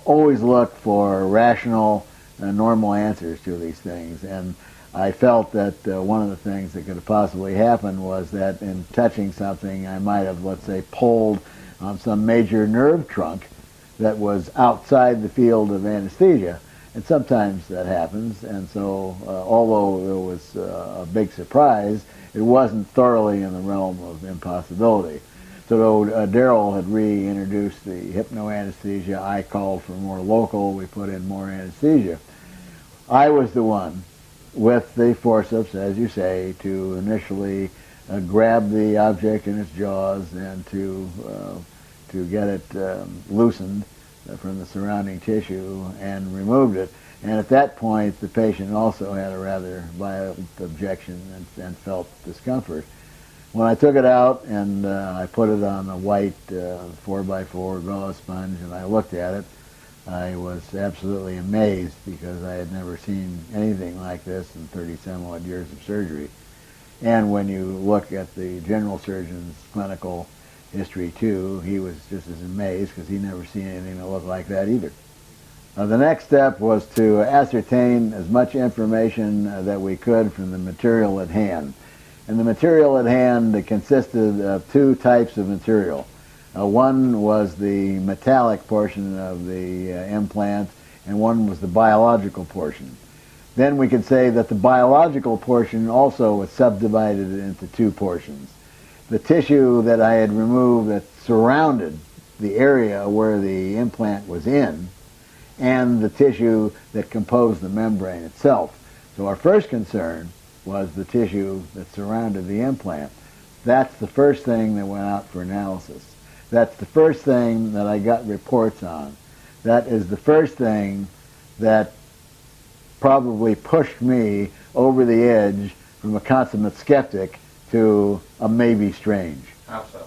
always look for rational, normal answers to these things, and I felt that one of the things that could have possibly happened was that in touching something, I might have, let's say, pulled on some major nerve trunk that was outside the field of anesthesia. And sometimes that happens, and so although it was a big surprise, it wasn't thoroughly in the realm of impossibility. So though Daryl had reintroduced the hypnoanesthesia, I called for more local, we put in more anesthesia. I was the one with the forceps, as you say, to initially grab the object in its jaws and to get it loosened from the surrounding tissue and removed it. And at that point, the patient also had a rather violent objection and felt discomfort. When I took it out and I put it on a white 4x4 gauze sponge and I looked at it, I was absolutely amazed because I had never seen anything like this in 30-some odd years of surgery. And when you look at the general surgeon's clinical history too, he was just as amazed because he'd never seen anything that looked like that either. The next step was to ascertain as much information that we could from the material at hand. And the material at hand consisted of two types of material. One was the metallic portion of the implant, and one was the biological portion. Then we could say that the biological portion also was subdivided into two portions. The tissue that I had removed that surrounded the area where the implant was in, and the tissue that composed the membrane itself. So our first concern was the tissue that surrounded the implant. That's the first thing that went out for analysis. That's the first thing that I got reports on. That is the first thing that probably pushed me over the edge from a consummate skeptic to a maybe strange. How so?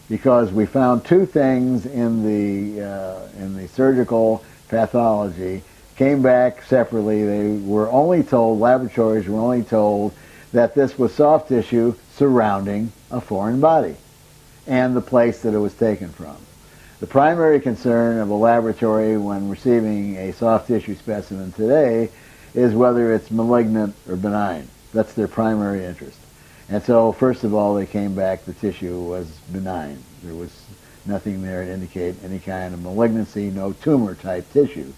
Because we found two things in the surgical pathology, came back separately. They were only told, laboratories were only told, that this was soft tissue surrounding a foreign body and the place that it was taken from. The primary concern of a laboratory when receiving a soft tissue specimen today is whether it's malignant or benign. That's their primary interest. And so, first of all, they came back, the tissue was benign. There was nothing there to indicate any kind of malignancy, no tumor-type tissue.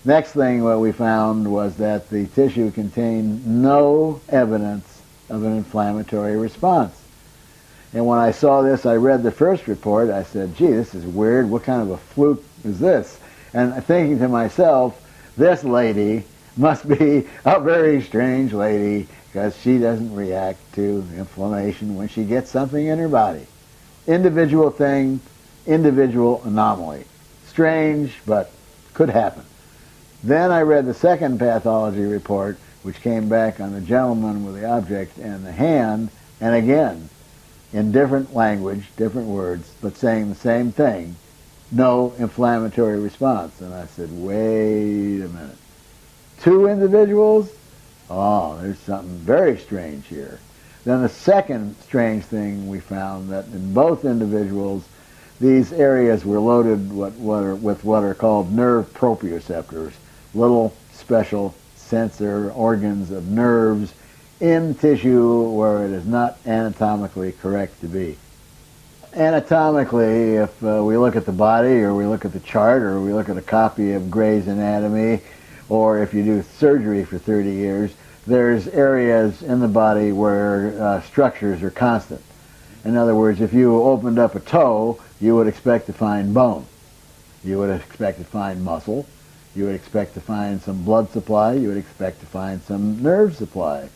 Next thing what we found was that the tissue contained no evidence of an inflammatory response. And when I saw this, I read the first report, I said, gee, this is weird, what kind of a fluke is this? And thinking to myself, this lady must be a very strange lady because she doesn't react to inflammation when she gets something in her body. Individual thing, individual anomaly. Strange, but could happen. Then I read the second pathology report, which came back on the gentleman with the object in the hand, and again, in different language, different words, but saying the same thing, no inflammatory response. And I said, wait a minute. 2 individuals? Oh, there's something very strange here. Then the second strange thing we found, that in both individuals, these areas were loaded with what are called nerve proprioceptors, little special sensor organs of nerves in tissue where it is not anatomically correct to be. Anatomically, if we look at the body, or we look at the chart, or we look at a copy of Gray's Anatomy, or if you do surgery for 30 years, there's areas in the body where structures are constant. In other words, if you opened up a toe, you would expect to find bone. You would expect to find muscle. You would expect to find some blood supply. You would expect to find some nerve supply.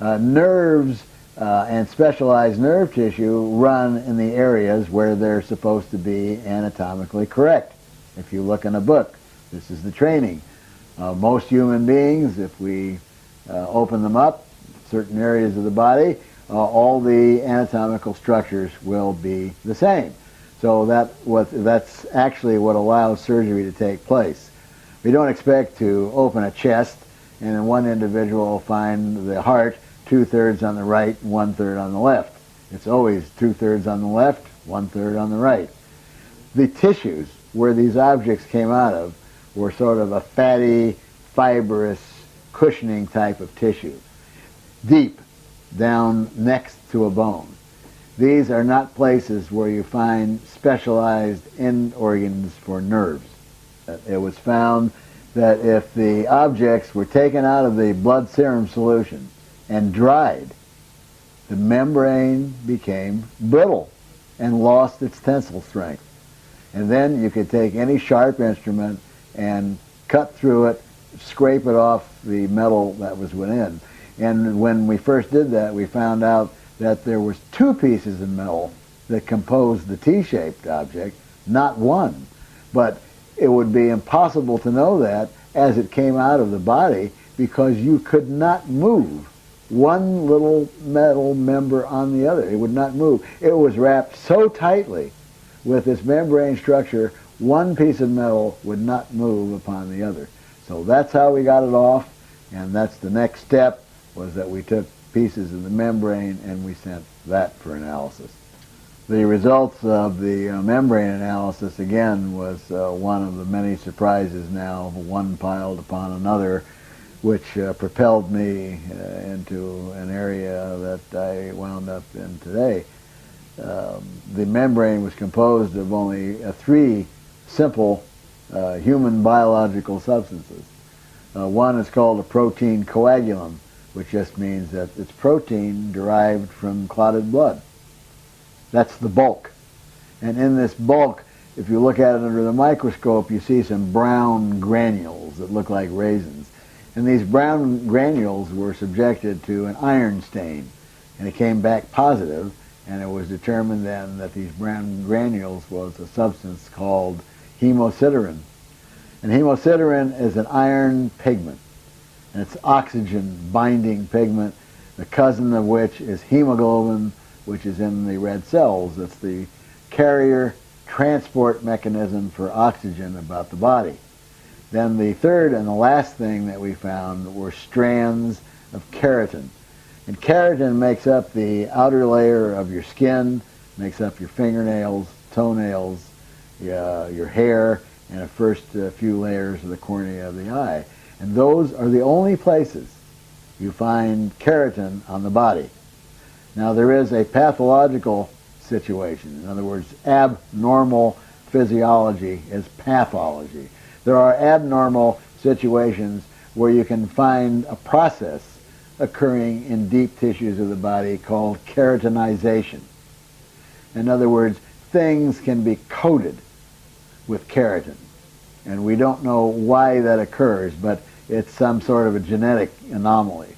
Nerves and specialized nerve tissue run in the areas where they're supposed to be anatomically correct. If you look in a book, this is the training. Most human beings, if we open them up, certain areas of the body, all the anatomical structures will be the same. So that's actually what allows surgery to take place. We don't expect to open a chest and in one individual find the heart 2/3 on the right, 1/3 on the left. It's always 2/3 on the left, 1/3 on the right. The tissues where these objects came out of were sort of a fatty, fibrous, cushioning type of tissue, deep down next to a bone. These are not places where you find specialized end organs for nerves. It was found that if the objects were taken out of the blood serum solution and dried, the membrane became brittle and lost its tensile strength. And then you could take any sharp instrument and cut through it, scrape it off the metal that was within. And when we first did that, we found out that there was 2 pieces of metal that composed the T-shaped object, not one. But it would be impossible to know that as it came out of the body, because you could not move one little metal member on the other. It would not move. It was wrapped so tightly with this membrane structure, one piece of metal would not move upon the other. So that's how we got it off, and that's the next step, was that we took pieces of the membrane and we sent that for analysis. The results of the membrane analysis, again, was one of the many surprises now, one piled upon another, which propelled me into an area that I wound up in today. The membrane was composed of only 3 simple human biological substances. One is called a protein coagulum, which just means that it's protein derived from clotted blood. That's the bulk. And in this bulk, if you look at it under the microscope, you see some brown granules that look like raisins. And these brown granules were subjected to an iron stain, and it came back positive, and it was determined then that these brown granules was a substance called hemosiderin. And hemosiderin is an iron pigment, and it's oxygen-binding pigment, the cousin of which is hemoglobin, which is in the red cells. It's the carrier transport mechanism for oxygen about the body. Then the third and the last thing that we found were strands of keratin. And keratin makes up the outer layer of your skin, makes up your fingernails, toenails, your hair, and the first few layers of the cornea of the eye. And those are the only places you find keratin on the body. Now, there is a pathological situation. In other words, abnormal physiology is pathology. There are abnormal situations where you can find a process occurring in deep tissues of the body called keratinization. In other words, things can be coated with keratin. And we don't know why that occurs, but it's some sort of a genetic anomaly.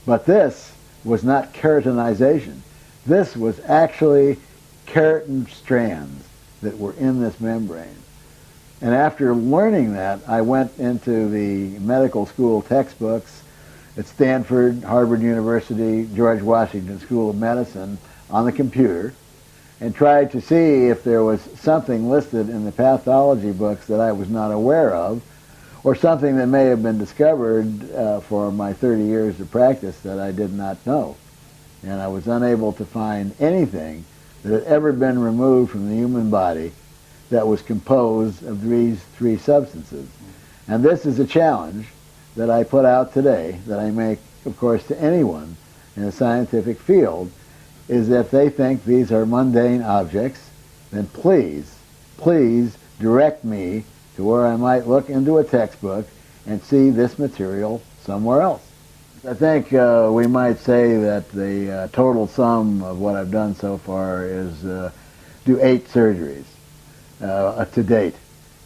But this was not keratinization. This was actually keratin strands that were in this membrane. And after learning that, I went into the medical school textbooks at Stanford, Harvard University, George Washington School of Medicine on the computer and tried to see if there was something listed in the pathology books that I was not aware of, or something that may have been discovered for my 30 years of practice that I did not know. And I was unable to find anything that had ever been removed from the human body that was composed of these three substances. And this is a challenge that I put out today, that I make, of course, to anyone in the scientific field, is if they think these are mundane objects, then please, please direct me to where I might look into a textbook and see this material somewhere else. I think we might say that the total sum of what I've done so far is do 8 surgeries to date,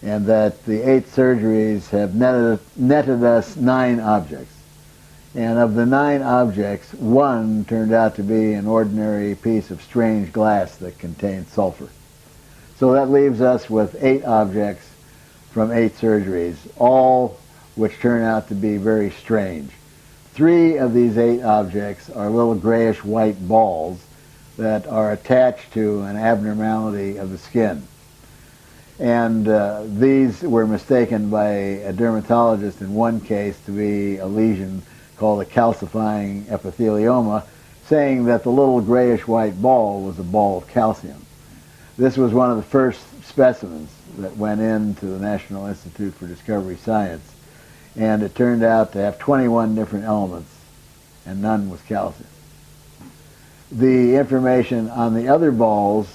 and that the 8 surgeries have netted us 9 objects. And of the 9 objects, 1 turned out to be an ordinary piece of strange glass that contained sulfur. So that leaves us with 8 objects from 8 surgeries, all which turn out to be very strange. 3 of these 8 objects are little grayish white balls that are attached to an abnormality of the skin. And these were mistaken by a dermatologist in one case to be a lesion called a calcifying epithelioma, saying that the little grayish white ball was a ball of calcium. This was one of the first specimens that went into the National Institute for Discovery Science, and it turned out to have 21 different elements, and none was calcium. The information on the other balls,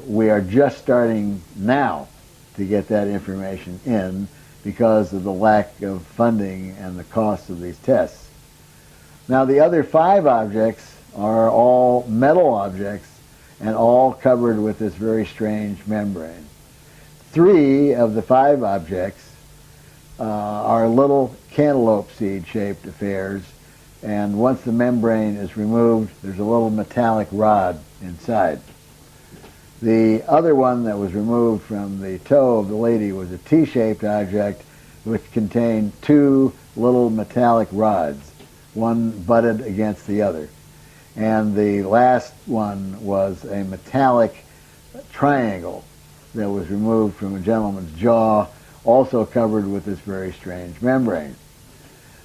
we are just starting now to get that information in because of the lack of funding and the cost of these tests. Now the other 5 objects are all metal objects and all covered with this very strange membrane. 3 of the 5 objects are little cantaloupe seed shaped affairs, and once the membrane is removed, there's a little metallic rod inside. The other one that was removed from the toe of the lady was a T-shaped object which contained 2 little metallic rods, one butted against the other. And the last one was a metallic triangle that was removed from a gentleman's jaw, also covered with this very strange membrane.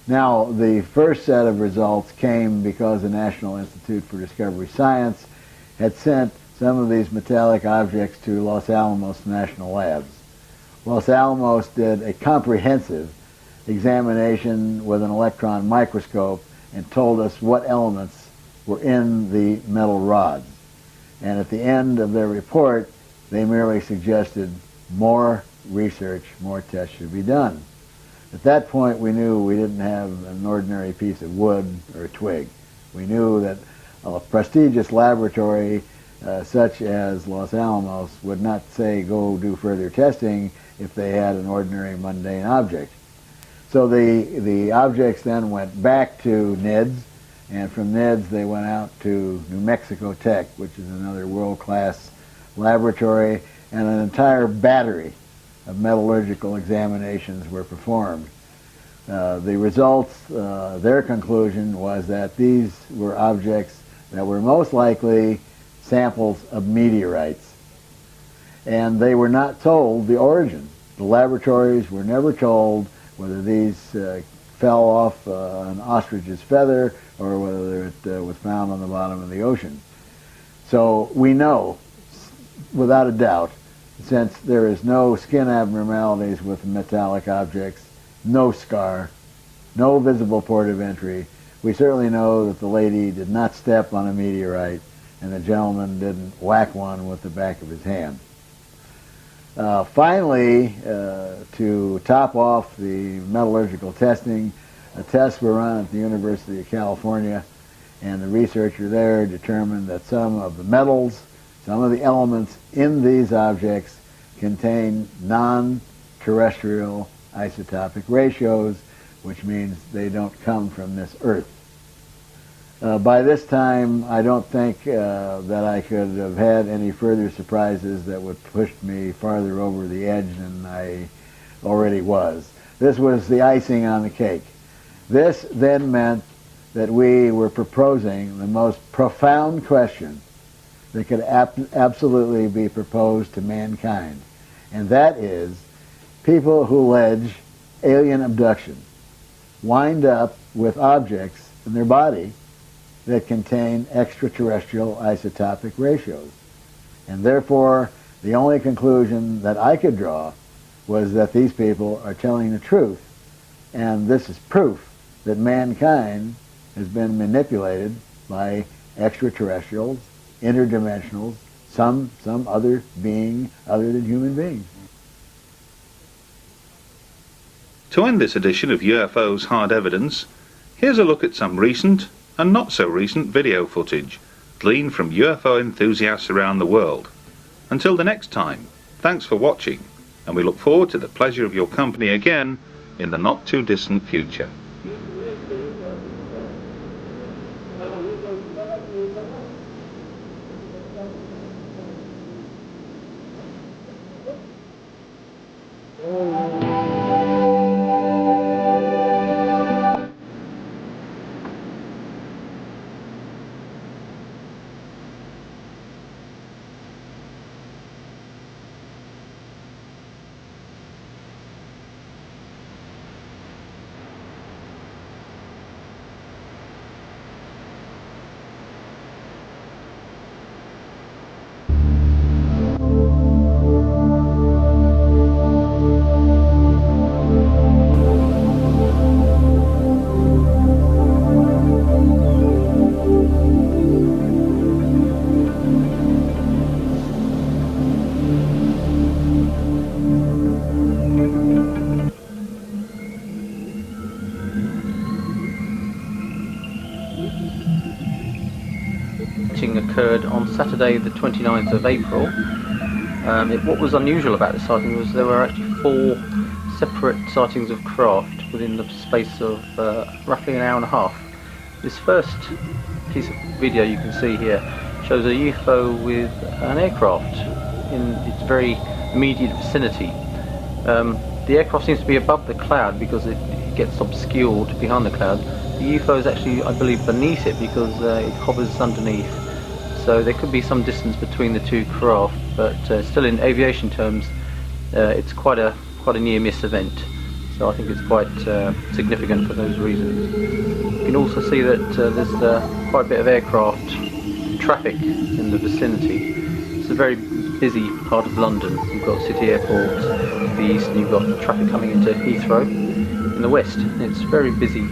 Now, the first set of results came because the National Institute for Discovery Science had sent some of these metallic objects to Los Alamos National Labs. Los Alamos did a comprehensive examination with an electron microscope and told us what elements were in the metal rods. And at the end of their report, they merely suggested more research, more tests should be done. At that point, we knew we didn't have an ordinary piece of wood or a twig. We knew that a prestigious laboratory such as Los Alamos would not say go do further testing if they had an ordinary mundane object. So the objects then went back to NIDS, and from NIDS they went out to New Mexico Tech, which is another world-class laboratory, and an entire battery of metallurgical examinations were performed. The results, their conclusion was that these were objects that were most likely samples of meteorites. And they were not told the origin. The laboratories were never told whether these fell off an ostrich's feather or whether it was found on the bottom of the ocean. So we know, without a doubt, since there is no skin abnormalities with metallic objects, no scar, no visible port of entry, we certainly know that the lady did not step on a meteorite and the gentleman didn't whack one with the back of his hand. Finally, to top off the metallurgical testing, tests were run at the University of California, and the researcher there determined that some of the metals, some of the elements in these objects contain non-terrestrial isotopic ratios, which means they don't come from this Earth. By this time, I don't think that I could have had any further surprises that would push me farther over the edge than I already was. This was the icing on the cake. This then meant that we were proposing the most profound question that could absolutely be proposed to mankind. And that is, people who allege alien abduction wind up with objects in their body that contain extraterrestrial isotopic ratios. And therefore, the only conclusion that I could draw was that these people are telling the truth. And this is proof that mankind has been manipulated by extraterrestrials, interdimensionals, some other being other than human beings. To end this edition of UFOs Hard Evidence, here's a look at some recent and not so recent video footage gleaned from UFO enthusiasts around the world. Until the next time, thanks for watching, and we look forward to the pleasure of your company again in the not too distant future. Occurred on Saturday the 29th of April. What was unusual about this sighting was there were actually 4 separate sightings of craft within the space of roughly an hour and a half. This first piece of video you can see here shows a UFO with an aircraft in its very immediate vicinity. The aircraft seems to be above the cloud because it gets obscured behind the cloud. The UFO is actually, I believe, beneath it because it hovers underneath. So there could be some distance between the two craft, but still in aviation terms it's quite a near-miss event. So I think it's quite significant for those reasons. You can also see that there's quite a bit of aircraft traffic in the vicinity. It's a very busy part of London. You've got City Airport to the east and you've got traffic coming into Heathrow in the west. It's very busy.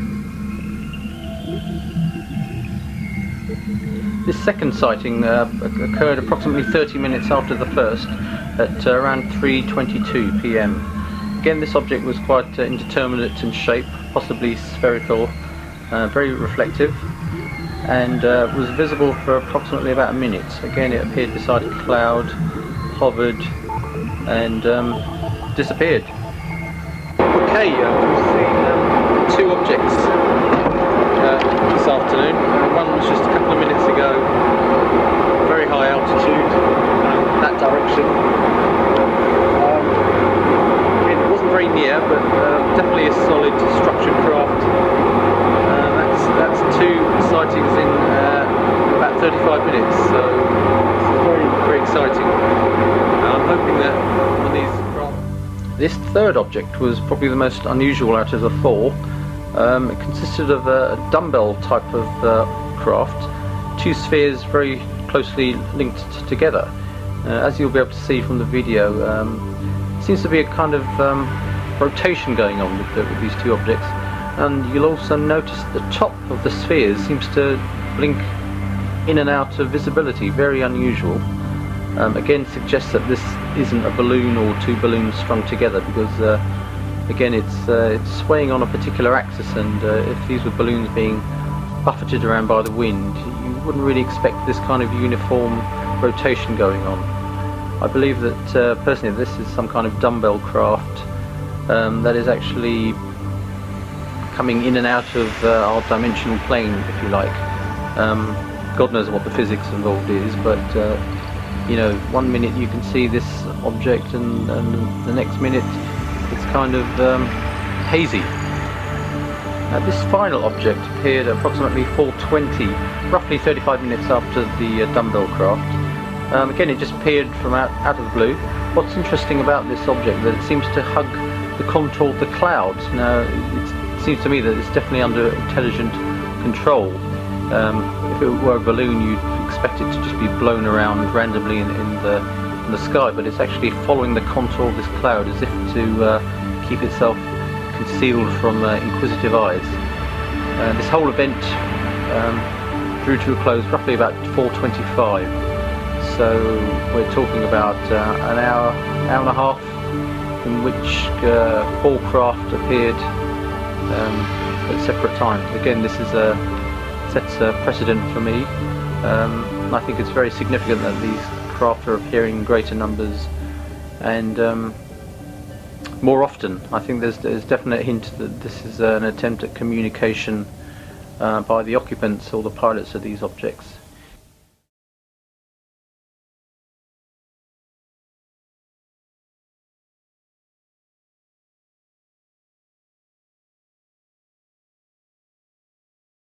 This second sighting occurred approximately 30 minutes after the first at around 3:22 p.m. Again, this object was quite indeterminate in shape, possibly spherical, very reflective, and was visible for approximately about a minute. Again, it appeared beside a cloud, hovered, and disappeared. Okay, we've seen 2 objects this afternoon. One was just a couple of minutes ago, very high altitude, that direction. It wasn't very near, but definitely a solid structured craft. That's 2 sightings in about 35 minutes, so it's very, very exciting. I'm hoping that one of these craft... This third object was probably the most unusual out of the 4. It consisted of a dumbbell type of craft, 2 spheres very closely linked together. As you'll be able to see from the video, seems to be a kind of rotation going on with these 2 objects, and you'll also notice the top of the spheres seems to blink in and out of visibility, very unusual. Again, suggests that this isn't a balloon or 2 balloons strung together, because again, it's swaying on a particular axis, and if these were balloons being buffeted around by the wind, you wouldn't really expect this kind of uniform rotation going on. I believe that personally this is some kind of dumbbell craft that is actually coming in and out of our dimensional plane, if you like. God knows what the physics involved is, but you know, one minute you can see this object and the next minute it's kind of hazy. This final object appeared at approximately 4:20, roughly 35 minutes after the dumbbell craft. Again, it just appeared from out of the blue. What's interesting about this object that it seems to hug the contour of the clouds. Now, it seems to me that it's definitely under intelligent control. If it were a balloon, you'd expect it to just be blown around randomly in the sky, but it's actually following the contour of this cloud as if to keep itself concealed from inquisitive eyes. This whole event drew to a close roughly about 4:25. So we're talking about an hour and a half in which 4 craft appeared at separate times. Again, this is sets a precedent for me. I think it's very significant that these craft are appearing in greater numbers and more often. I think there's definite hint that this is an attempt at communication by the occupants or the pilots of these objects.